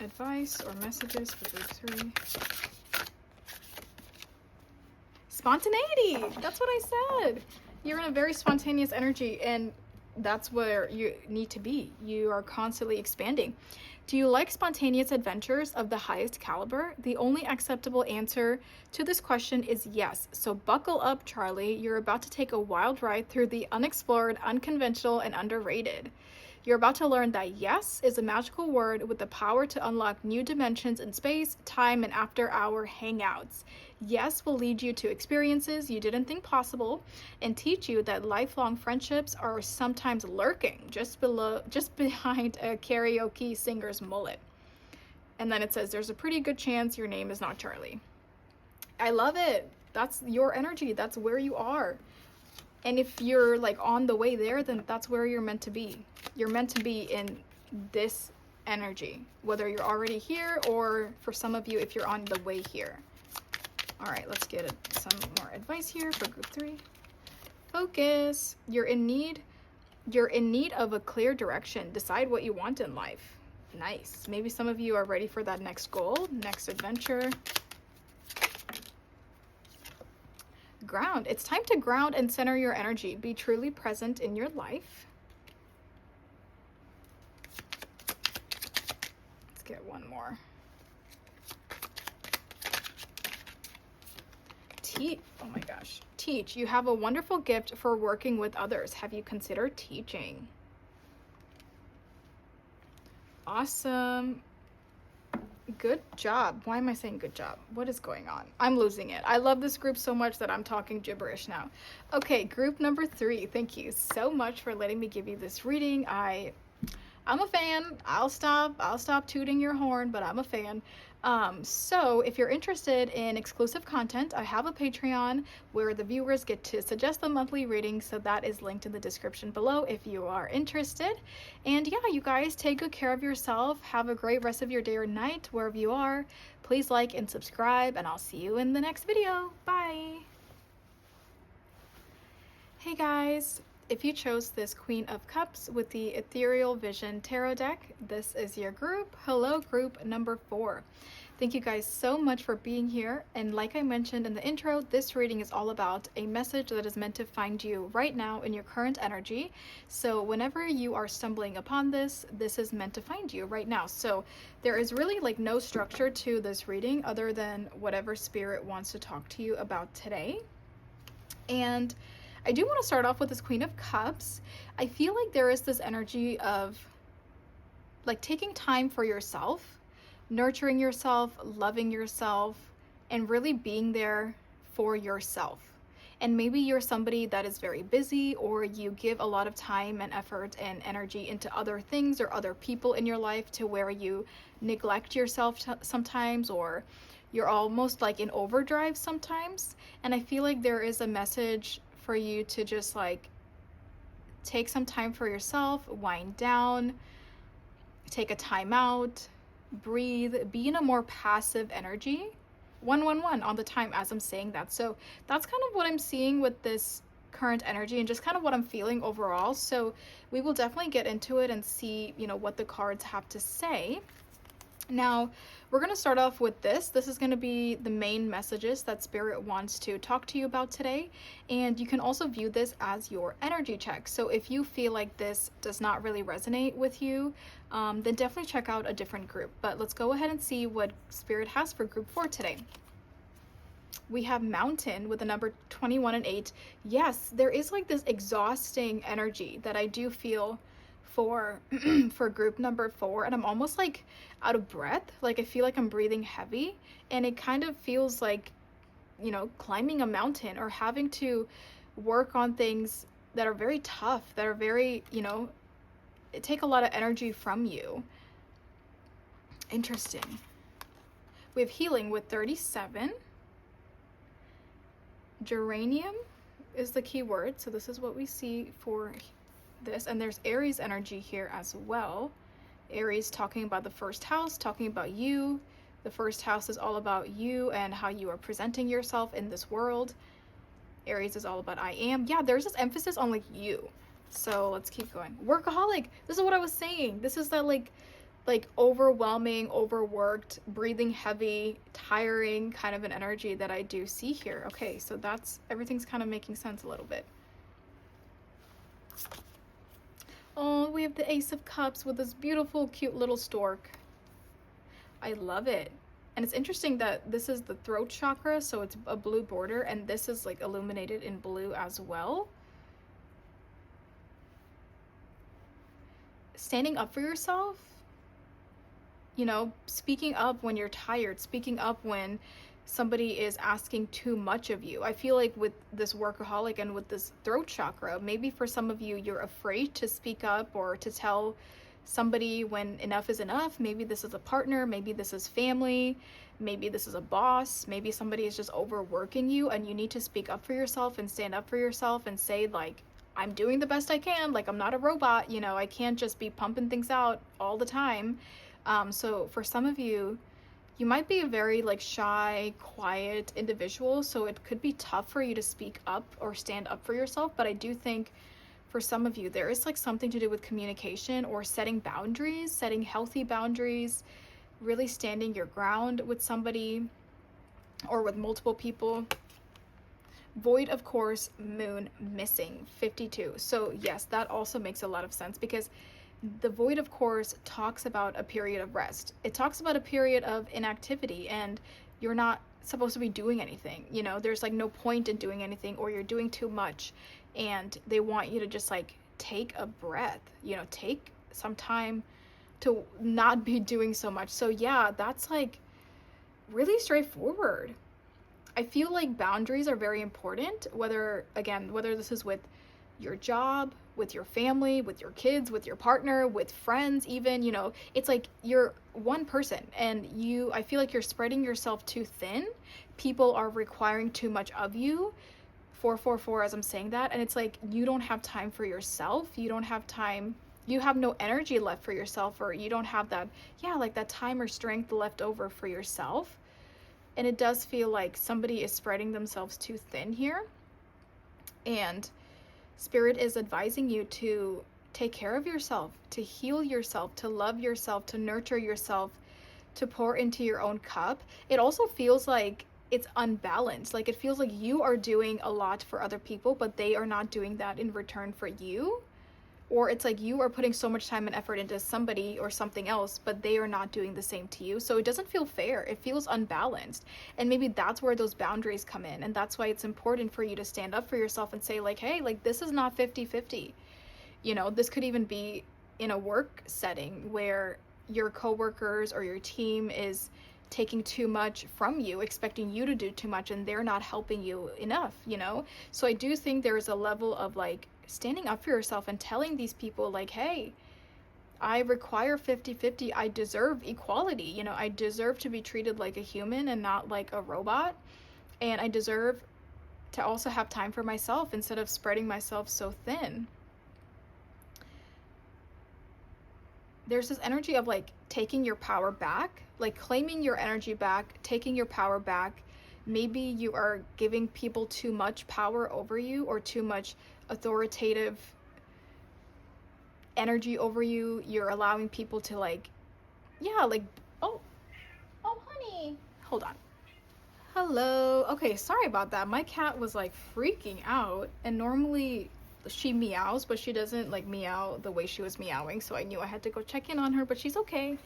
Advice or messages for group 3. Spontaneity. That's what I said. You're in a very spontaneous energy, and that's where you need to be. You are constantly expanding. Do you like spontaneous adventures of the highest caliber? The only acceptable answer to this question is yes. So buckle up, Charlie. You're about to take a wild ride through the unexplored, unconventional, and underrated. You're about to learn that yes is a magical word with the power to unlock new dimensions in space, time, and after-hour hangouts. Yes will lead you to experiences you didn't think possible, and teach you that lifelong friendships are sometimes lurking just behind a karaoke singer's mullet. And then it says there's a pretty good chance your name is not Charlie. I love it. That's your energy. That's where you are. And if you're like on the way there, then that's where you're meant to be. You're meant to be in this energy, whether you're already here, or for some of you, if you're on the way here. All right, let's get some more advice here for group 3. Focus. You're in need of a clear direction. Decide what you want in life. Nice. Maybe some of you are ready for that next goal, next adventure. Ground. It's time to ground and center your energy. Be truly present in your life. Let's get one more. Oh my gosh. Teach. You have a wonderful gift for working with others. Have you considered teaching? Awesome. Good job. Why am I saying good job? What is going on? I'm losing it. I love this group so much that I'm talking gibberish now. Okay, group number 3. Thank you so much for letting me give you this reading. I'm a fan. I'll stop tooting your horn, but I'm a fan. So if you're interested in exclusive content, I have a Patreon where the viewers get to suggest the monthly reading, so that is linked in the description below if you are interested. And yeah, you guys, take good care of yourself. Have a great rest of your day or night wherever you are. Please like and subscribe, and I'll see you in the next video. Bye. Hey guys, if you chose this Queen of Cups with the Ethereal Vision Tarot deck, this is your group. Hello, group number 4. Thank you guys so much for being here. And like I mentioned in the intro, this reading is all about a message that is meant to find you right now in your current energy. So whenever you are stumbling upon this, this is meant to find you right now. So there is really like no structure to this reading other than whatever spirit wants to talk to you about today. And I do want to start off with this Queen of Cups. I feel like there is this energy of like taking time for yourself, nurturing yourself, loving yourself, and really being there for yourself. And maybe you're somebody that is very busy, or you give a lot of time and effort and energy into other things or other people in your life to where you neglect yourself sometimes, or you're almost like in overdrive sometimes. And I feel like there is a message for you to just like take some time for yourself, wind down, take a time out, breathe, be in a more passive energy. 111 on the time as I'm saying that. So that's kind of what I'm seeing with this current energy and just kind of what I'm feeling overall. So we will definitely get into it and see, what the cards have to say. Now, we're going to start off with this. This is going to be the main messages that Spirit wants to talk to you about today. And you can also view this as your energy check. So if you feel like this does not really resonate with you, then definitely check out a different group. But let's go ahead and see what Spirit has for group 4 today. We have Mountain with the number 21 and 8. Yes, there is like this exhausting energy that I do feel for group number 4, and I'm almost like out of breath. Like I feel like I'm breathing heavy, and it kind of feels like, climbing a mountain or having to work on things that are very tough, that are very, it take a lot of energy from you. Interesting. We have Healing with 37. Geranium is the key word, so this is what we see for this. And there's Aries energy here as well. Aries talking about the first house, talking about you. The first house is all about you and how you are presenting yourself in this world. Aries is all about I am. Yeah, there's this emphasis on like you. So let's keep going. Workaholic. This is what I was saying. This is that like overwhelming, overworked, breathing heavy, tiring kind of an energy that I do see here. Okay, so that's everything's kind of making sense a little bit. Oh, we have the Ace of Cups with this beautiful, cute little stork. I love it. And it's interesting that this is the throat chakra, so it's a blue border, and this is like illuminated in blue as well. Standing up for yourself, speaking up when you're tired, speaking up when somebody is asking too much of you. I feel like with this workaholic and with this throat chakra, maybe for some of you, you're afraid to speak up or to tell somebody when enough is enough. Maybe this is a partner, maybe this is family, maybe this is a boss, maybe somebody is just overworking you, and you need to speak up for yourself and stand up for yourself and say like, I'm doing the best I can, like I'm not a robot, I can't just be pumping things out all the time. So for some of you, you might be a very like shy, quiet individual, so it could be tough for you to speak up or stand up for yourself. But I do think for some of you, there is like something to do with communication or setting boundaries, setting healthy boundaries, really standing your ground with somebody or with multiple people. Void, of course, Moon missing 52. So yes, that also makes a lot of sense, because the void, of course, talks about a period of rest. It talks about a period of inactivity, and you're not supposed to be doing anything. There's like no point in doing anything, or you're doing too much, and they want you to just like take a breath, take some time to not be doing so much. So yeah, that's like really straightforward. I feel like boundaries are very important, whether this is with your job, with your family, with your kids, with your partner, with friends even, it's like you're one person, and I feel like you're spreading yourself too thin. People are requiring too much of you. 444 as I'm saying that, and it's like you don't have time for yourself. You don't have time. You have no energy left for yourself, or you don't have that that time or strength left over for yourself. And it does feel like somebody is spreading themselves too thin here. And Spirit is advising you to take care of yourself, to heal yourself, to love yourself, to nurture yourself, to pour into your own cup, it also feels like it's unbalanced. Like it feels like you are doing a lot for other people, but they are not doing that in return for you. Or it's like you are putting so much time and effort into somebody or something else, but they are not doing the same to you. So it doesn't feel fair. It feels unbalanced. And maybe that's where those boundaries come in. And that's why it's important for you to stand up for yourself and say, like, hey, like, this is not 50-50. You know, this could even be in a work setting where your coworkers or your team is taking too much from you, expecting you to do too much, and they're not helping you enough, you know? So I do think there's a level of like standing up for yourself and telling these people, like, hey, I require 50-50. I deserve equality. You know, I deserve to be treated like a human and not like a robot. And I deserve to also have time for myself instead of spreading myself so thin. There's this energy of like taking your power back, like claiming your energy back, taking your power back. Maybe you are giving people too much power over you or too much authoritative energy over you. You're allowing people to like, yeah, like, oh, oh, honey, hold on. Hello. Okay, sorry about that. My cat was like freaking out, and normally she meows, but she doesn't like meow the way she was meowing, so I knew I had to go check in on her, but she's okay.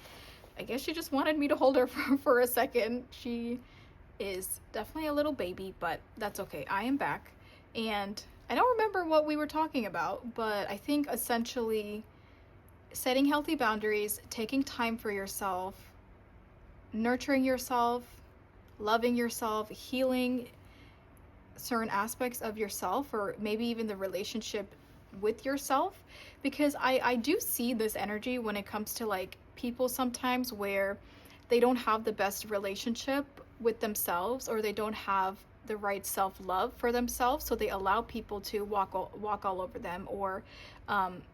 I guess she just wanted me to hold her for a second. She is definitely a little baby, but that's okay. I am back, and I don't remember what we were talking about, but I think essentially setting healthy boundaries, taking time for yourself, nurturing yourself, loving yourself, healing certain aspects of yourself, or maybe even the relationship with yourself, because I do see this energy when it comes to like people sometimes where they don't have the best relationship with themselves, or they don't have the right self-love for themselves, so they allow people to walk all over them, or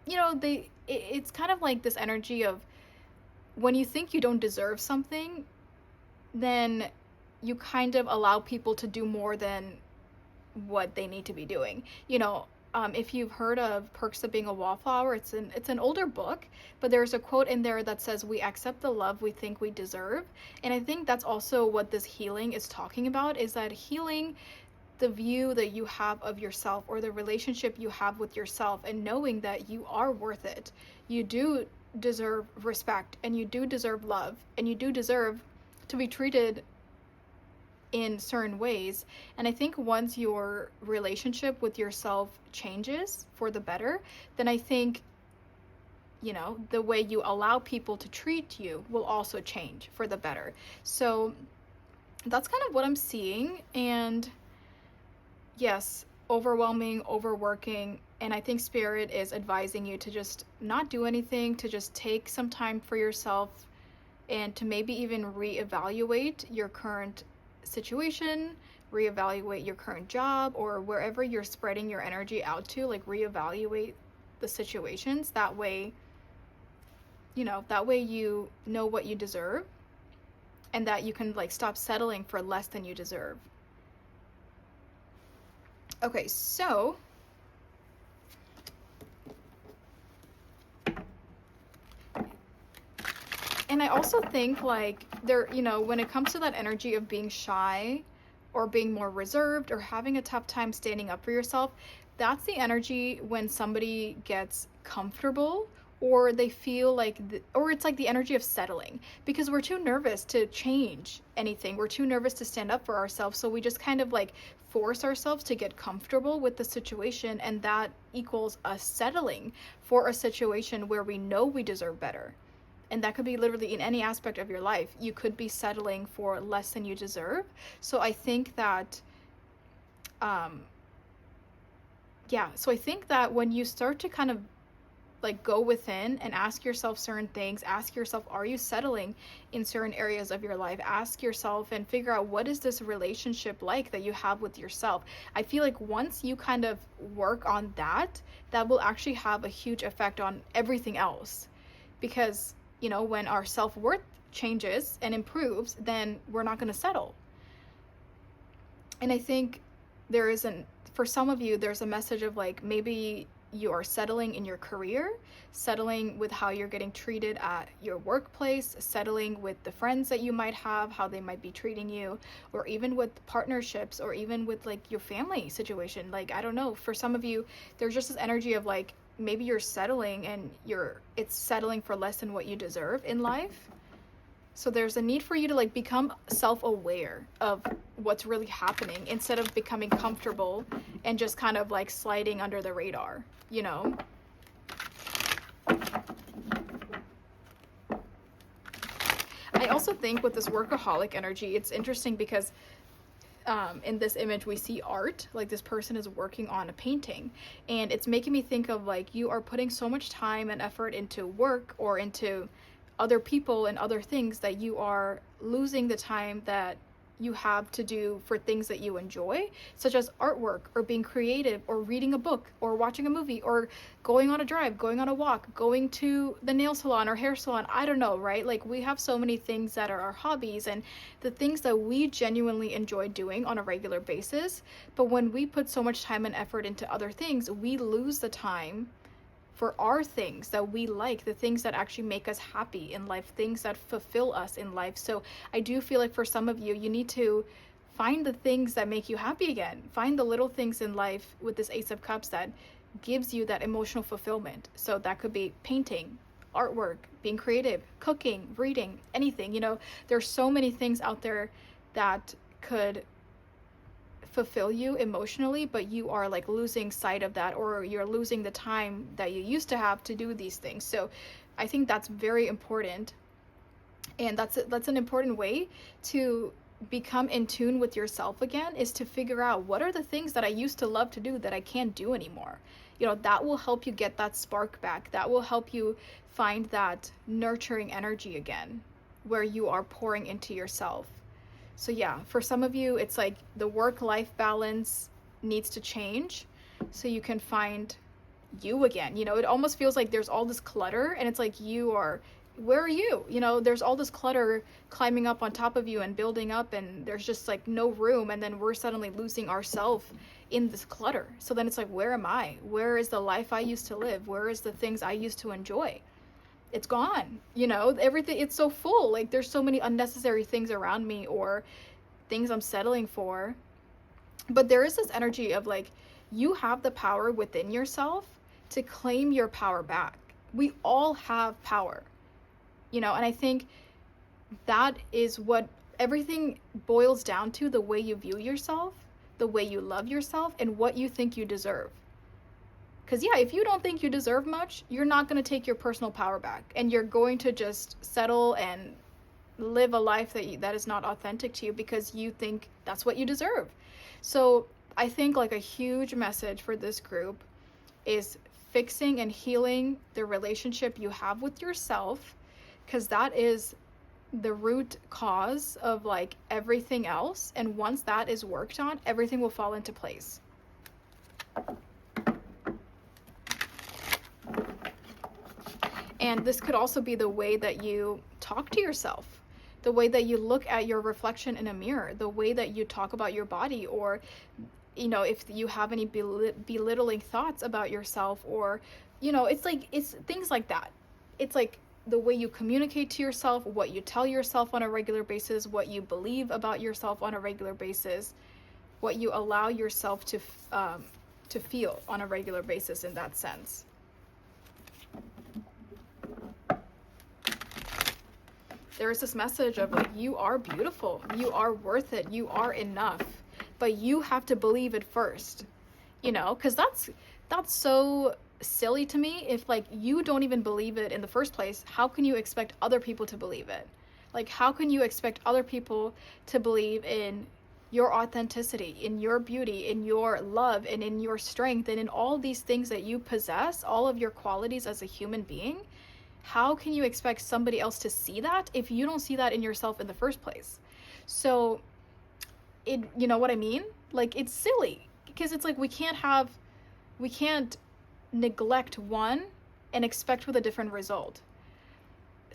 you know, it's kind of like this energy of when you think you don't deserve something, then you kind of allow people to do more than what they need to be doing. You know, if you've heard of Perks of Being a Wallflower, it's an older book, but there's a quote in there that says, "We accept the love we think we deserve." And I think that's also what this healing is talking about, is that healing the view that you have of yourself, or the relationship you have with yourself, and knowing that you are worth it. You do deserve respect, and you do deserve love, and you do deserve to be treated in certain ways. And I think once your relationship with yourself changes for the better, then I think, you know, the way you allow people to treat you will also change for the better. So that's kind of what I'm seeing. And yes, overwhelming, overworking, and I think Spirit is advising you to just not do anything, to just take some time for yourself, and to maybe even reevaluate your current situation, reevaluate your current job, or wherever you're spreading your energy out to, like reevaluate the situations. That way, you know, you know what you deserve, and that you can like stop settling for less than you deserve. Okay, so and I also think like there, you know, when it comes to that energy of being shy or being more reserved or having a tough time standing up for yourself, that's the energy when somebody gets comfortable, or they feel like or it's like the energy of settling, because we're too nervous to change anything. We're too nervous to stand up for ourselves, so we just kind of like force ourselves to get comfortable with the situation, and that equals us settling for a situation where we know we deserve better. And that could be literally in any aspect of your life. You could be settling for less than you deserve. So I think that so I think that when you start to kind of like go within and ask yourself certain things, ask yourself, are you settling in certain areas of your life? Ask yourself and figure out, what is this relationship like that you have with yourself? I feel like once you kind of work on that, that will actually have a huge effect on everything else. Because, you know, when our self-worth changes and improves, then we're not going to settle. And I think for some of you, there's a message of like, maybe you are settling in your career, settling with how you're getting treated at your workplace, settling with the friends that you might have, how they might be treating you, or even with partnerships, or even with like your family situation. Like, I don't know, for some of you, there's just this energy of like, maybe you're settling and it's settling for less than what you deserve in life. So there's a need for you to like become self-aware of what's really happening instead of becoming comfortable and just kind of like sliding under the radar, you know? I also think with this workaholic energy, it's interesting because in this image we see art, like this person is working on a painting, and it's making me think of like you are putting so much time and effort into work or into other people and other things that you are losing the time that you have to do for things that you enjoy, such as artwork or being creative or reading a book or watching a movie or going on a drive, going on a walk, going to the nail salon or hair salon. I don't know, right? Like, we have so many things that are our hobbies and the things that we genuinely enjoy doing on a regular basis. But when we put so much time and effort into other things, we lose the time for our things that we like, the things that actually make us happy in life, things that fulfill us in life. So I do feel like for some of you, you need to find the things that make you happy again. Find the little things in life with this Ace of Cups that gives you that emotional fulfillment. So that could be painting, artwork, being creative, cooking, reading, anything. You know, there's so many things out there that could fulfill you emotionally, but you are like losing sight of that, or you're losing the time that you used to have to do these things. So I think that's very important, and that's an important way to become in tune with yourself again, is to figure out what are the things that I used to love to do that I can't do anymore. You know, that will help you get that spark back. That will help you find that nurturing energy again, where you are pouring into yourself. So yeah, for some of you, it's like the work-life balance needs to change so you can find you again. You know, it almost feels like there's all this clutter, and it's like, where are you? You know, there's all this clutter climbing up on top of you and building up, and there's just like no room, and then we're suddenly losing ourselves in this clutter. So then it's like, where am I? Where is the life I used to live? Where is the things I used to enjoy? It's gone, you know, everything, it's so full. Like, there's so many unnecessary things around me, or things I'm settling for. But there is this energy of like, you have the power within yourself to claim your power back. We all have power, you know, and I think that is what everything boils down to: the way you view yourself, the way you love yourself, and what you think you deserve. Because yeah, if you don't think you deserve much, you're not going to take your personal power back, and you're going to just settle and live a life that is not authentic to you because you think that's what you deserve. So I think like a huge message for this group is fixing and healing the relationship you have with yourself, because that is the root cause of like everything else. And once that is worked on, everything will fall into place. And this could also be the way that you talk to yourself, the way that you look at your reflection in a mirror, the way that you talk about your body, or, you know, if you have any belittling thoughts about yourself, or, you know, it's things like that. It's like the way you communicate to yourself, what you tell yourself on a regular basis, what you believe about yourself on a regular basis, what you allow yourself to feel on a regular basis in that sense. There is this message of like, you are beautiful, you are worth it, you are enough, but you have to believe it first, you know, because that's so silly to me. If like you don't even believe it in the first place, how can you expect other people to believe it? Like, how can you expect other people to believe in your authenticity, in your beauty, in your love, and in your strength, and in all these things that you possess, all of your qualities as a human being? How can you expect somebody else to see that if you don't see that in yourself in the first place? So you know what I mean? Like, it's silly, because it's like, we can't neglect one and expect with a different result.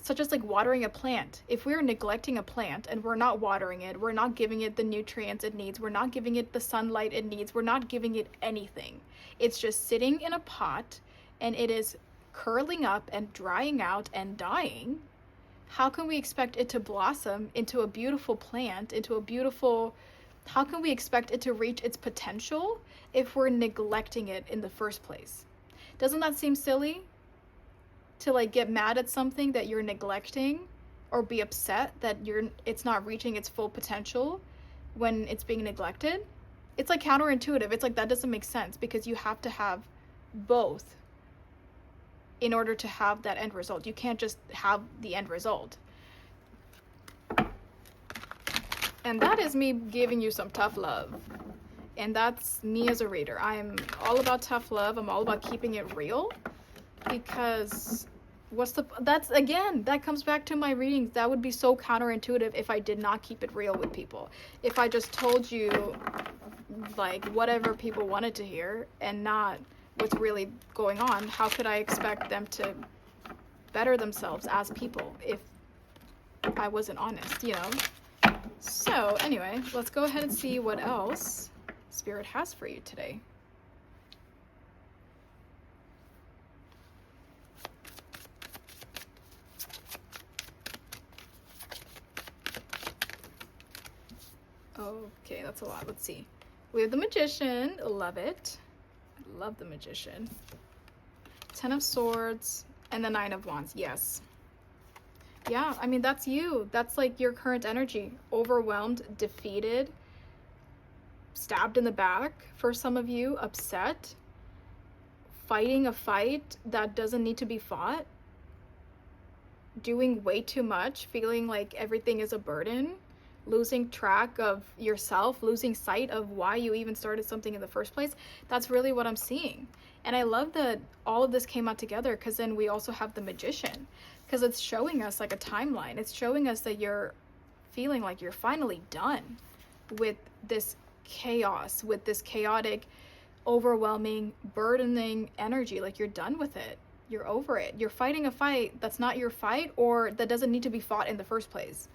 such as like watering a plant. If we're neglecting a plant and we're not watering it, we're not giving it the nutrients it needs, we're not giving it the sunlight it needs, we're not giving it anything. It's just sitting in a pot and it is curling up and drying out and dying. How can we expect it to blossom into a beautiful plant, how can we expect it to reach its potential if we're neglecting it in the first place? Doesn't that seem silly? To like get mad at something that you're neglecting, or be upset that it's not reaching its full potential when it's being neglected? It's like counterintuitive. It's like that doesn't make sense, because you have to have both in order to have that end result. You can't just have the end result. And that is me giving you some tough love. And that's me as a reader. I'm all about tough love. I'm all about keeping it real, because that comes back to my readings. That would be so counterintuitive if I did not keep it real with people. If I just told you like whatever people wanted to hear and not what's really going on, how could I expect them to better themselves as people if I wasn't honest, you know? So anyway, let's go ahead and see what else Spirit has for you today. Okay, that's a lot. Let's see. We have the Magician. Love it. Love the Magician. 10 of Swords and the 9 of Wands. Yes. Yeah, I mean, that's you. That's like your current energy. Overwhelmed, defeated, stabbed in the back for some of you, upset, fighting a fight that doesn't need to be fought, doing way too much, feeling like everything is a burden, losing track of yourself, losing sight of why you even started something in the first place. That's really what I'm seeing. And I love that all of this came out together, because then we also have the Magician, because it's showing us like a timeline. It's showing us that you're feeling like you're finally done with this chaos, with this chaotic, overwhelming, burdening energy. Like you're done with it. You're over it. You're fighting a fight that's not your fight, or that doesn't need to be fought in the first place.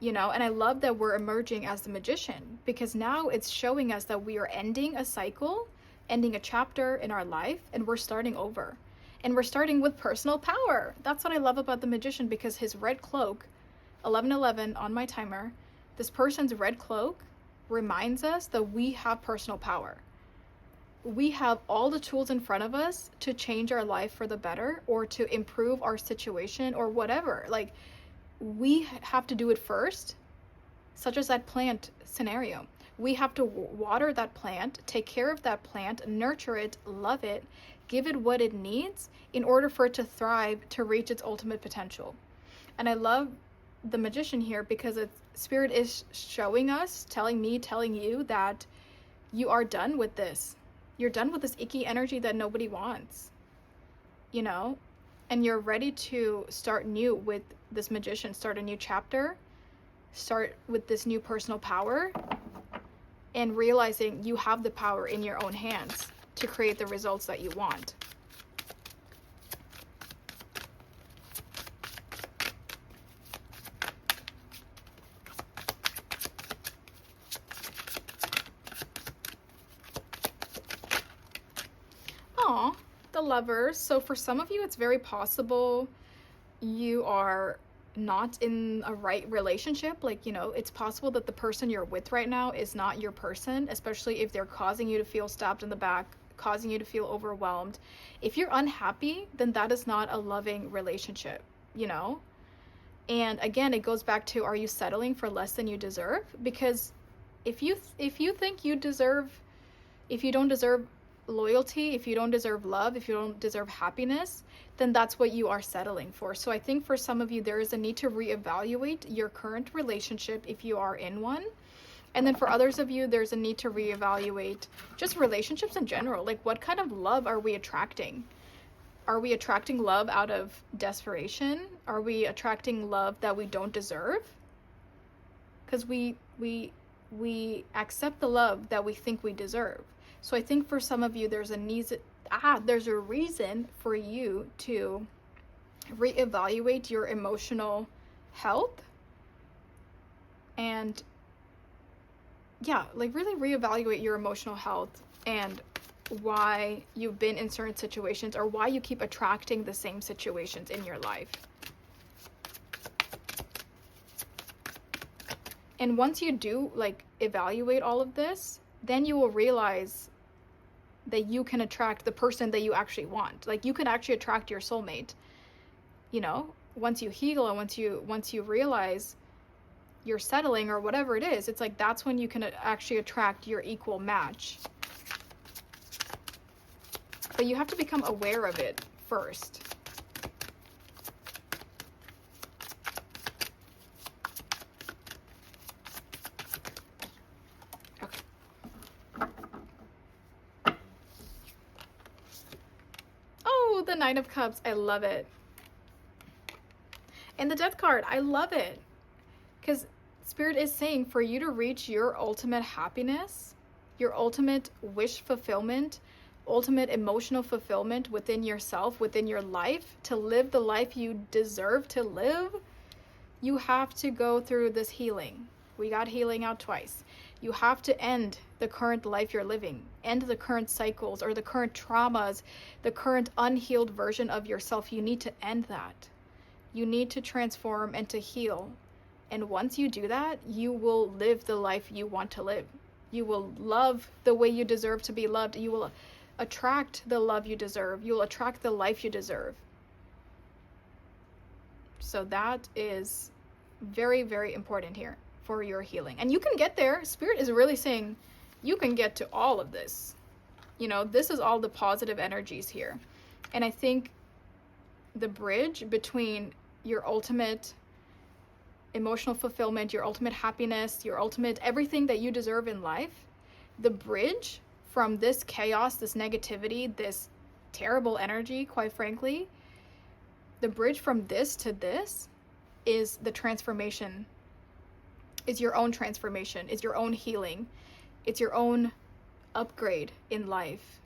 You know, and I love that we're emerging as the Magician, because now it's showing us that we are ending a cycle, ending a chapter in our life, and we're starting over. And we're starting with personal power. That's what I love about the Magician, because his red cloak, 1111 on my timer, this person's red cloak reminds us that we have personal power. We have all the tools in front of us to change our life for the better, or to improve our situation, or whatever. Like, we have to do it first, such as that plant scenario. We have to water that plant, take care of that plant, nurture it, love it, give it what it needs in order for it to thrive, to reach its ultimate potential. And I love the Magician here, because Spirit is showing us, telling me, telling you that you are done with this. You're done with this icky energy that nobody wants, you know? And you're ready to start new with this Magician, start a new chapter, start with this new personal power, and realizing you have the power in your own hands to create the results that you want. Aw, the Lovers. So for some of you, it's very possible you are not in a right relationship. Like, you know, it's possible that the person you're with right now is not your person, especially if they're causing you to feel stabbed in the back, causing you to feel overwhelmed. If you're unhappy, then that is not a loving relationship, you know? And again, it goes back to, are you settling for less than you deserve? Because if you think you deserve, if you don't deserve loyalty, if you don't deserve love, if you don't deserve happiness, then that's what you are settling for. So I think for some of you, there is a need to reevaluate your current relationship if you are in one. And then for others of you, there's a need to reevaluate just relationships in general. Like, what kind of love are we attracting? Are we attracting love out of desperation? Are we attracting love that we don't deserve? Because we accept the love that we think we deserve. So I think for some of you, there's a reason for you to reevaluate your emotional health, and yeah, like really reevaluate your emotional health and why you've been in certain situations or why you keep attracting the same situations in your life. And once you do like evaluate all of this, then you will realize that you can attract the person that you actually want. Like you can actually attract your soulmate. You know, once you heal and once you realize you're settling or whatever it is, it's like that's when you can actually attract your equal match. But you have to become aware of it first. Oh, the Nine of Cups. I love it. And the Death card. I love it. Because Spirit is saying for you to reach your ultimate happiness, your ultimate wish fulfillment, ultimate emotional fulfillment within yourself, within your life, to live the life you deserve to live, you have to go through this healing. We got healing out twice. You have to end the current life you're living, end the current cycles or the current traumas, the current unhealed version of yourself. You need to end that. You need to transform and to heal. And once you do that, you will live the life you want to live. You will love the way you deserve to be loved. You will attract the love you deserve. You will attract the life you deserve. So that is very, very important here for your healing. And you can get there. Spirit is really saying you can get to all of this. You know, this is all the positive energies here. And I think the bridge between your ultimate emotional fulfillment, your ultimate happiness, your ultimate everything that you deserve in life, the bridge from this chaos, this negativity, this terrible energy, quite frankly, the bridge from this to this is the transformation, is your own transformation, is your own healing, it's your own upgrade in life.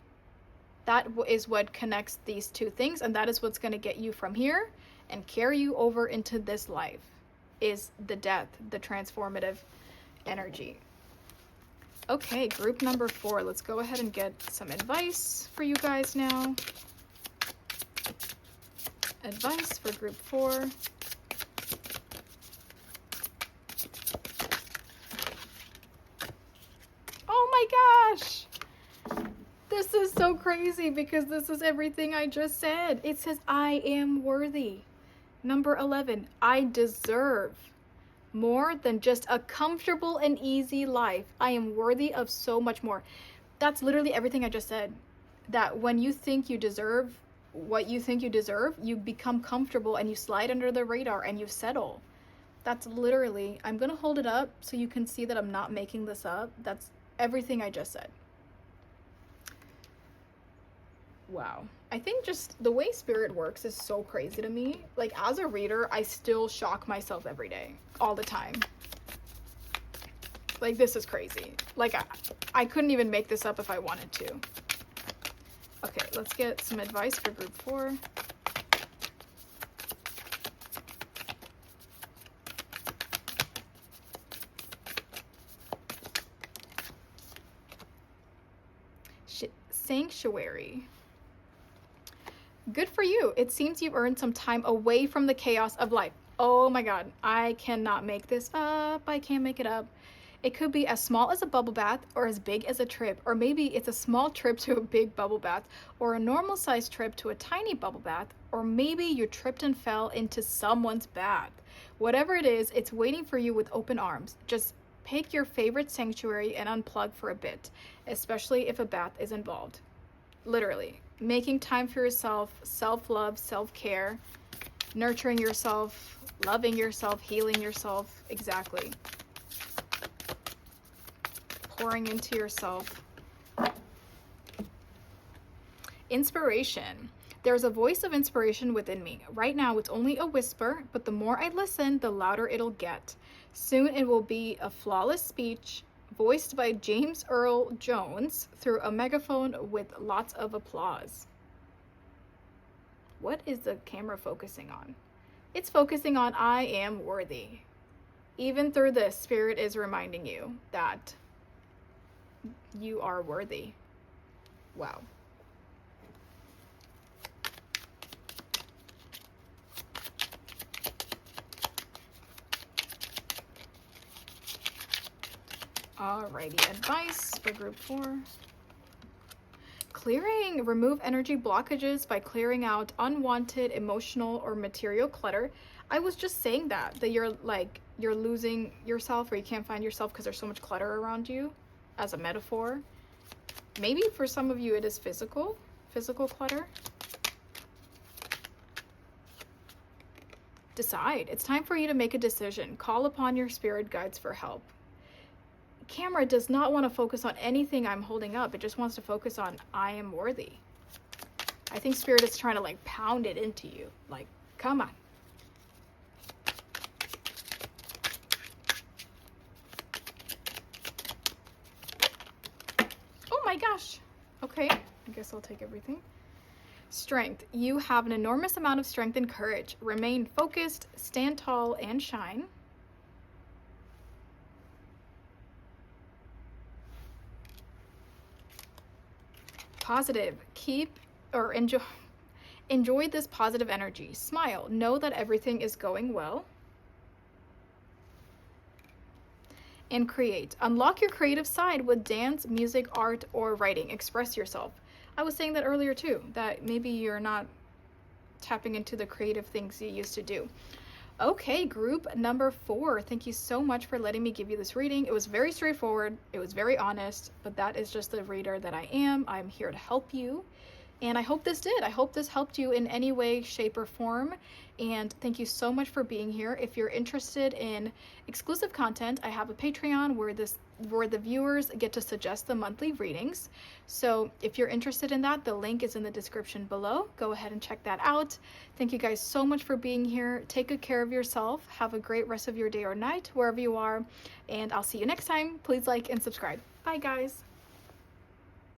That is what connects these two things, and that is what's going to get you from here and carry you over into this life, is the death, the transformative energy. Okay, group number 4. Let's go ahead and get some advice for you guys now. Advice for group 4. Oh my gosh! This is so crazy because this is everything I just said. It says, I am worthy. Number 11, I deserve more than just a comfortable and easy life. I am worthy of so much more. That's literally everything I just said. That when you think you deserve what you think you deserve, you become comfortable and you slide under the radar and you settle. That's literally, I'm going to hold it up so you can see that I'm not making this up. That's everything I just said. Wow. I think just the way Spirit works is so crazy to me. Like, as a reader, I still shock myself every day, all the time. Like, this is crazy. Like, I couldn't even make this up if I wanted to. Okay, let's get some advice for group 4. Sanctuary. Good for you. It seems you've earned some time away from the chaos of life. Oh my God, I cannot make this up. I can't make it up. It could be as small as a bubble bath or as big as a trip, or maybe it's a small trip to a big bubble bath or a normal sized trip to a tiny bubble bath, or maybe you tripped and fell into someone's bath. Whatever it is, it's waiting for you with open arms. Just pick your favorite sanctuary and unplug for a bit, especially if a bath is involved. Literally, making time for yourself, self-love, self-care, nurturing yourself, loving yourself, healing yourself. Exactly. Pouring into yourself. Inspiration. There's a voice of inspiration within me. Right now, it's only a whisper, but the more I listen, the louder it'll get. Soon it will be a flawless speech, voiced by James Earl Jones through a megaphone with lots of applause. What is the camera focusing on? It's focusing on I am worthy. Even through this, Spirit is reminding you that you are worthy. Wow. Alrighty, advice for group 4. Remove energy blockages by clearing out unwanted emotional or material clutter. I was just saying that you're losing yourself, or you can't find yourself because there's so much clutter around you, as a metaphor. Maybe for some of you it is physical clutter. Decide. It's time for you to make a decision. Call upon your spirit guides for help. Camera does not want to focus on anything I'm holding up. It just wants to focus on I am worthy. I think Spirit is trying to like pound it into you. Like, come on. Oh my gosh. Okay, I guess I'll take everything. Strength. You have an enormous amount of strength and courage. Remain focused, stand tall, and shine. Positive. Enjoy this positive energy. Smile. Know that everything is going well. And create. Unlock your creative side with dance, music, art, or writing. Express yourself. I was saying that earlier too, that maybe you're not tapping into the creative things you used to do. Okay, group number 4. Thank you so much for letting me give you this reading. It was very straightforward. It was very honest, but that is just the reader that I am. I'm here to help you. And I hope this did. I hope this helped you in any way, shape, or form. And thank you so much for being here. If you're interested in exclusive content, I have a Patreon where the viewers get to suggest the monthly readings. So if you're interested in that, the link is in the description below. Go ahead and check that out. Thank you guys so much for being here. Take good care of yourself. Have a great rest of your day or night, wherever you are. And I'll see you next time. Please like and subscribe. Bye, guys.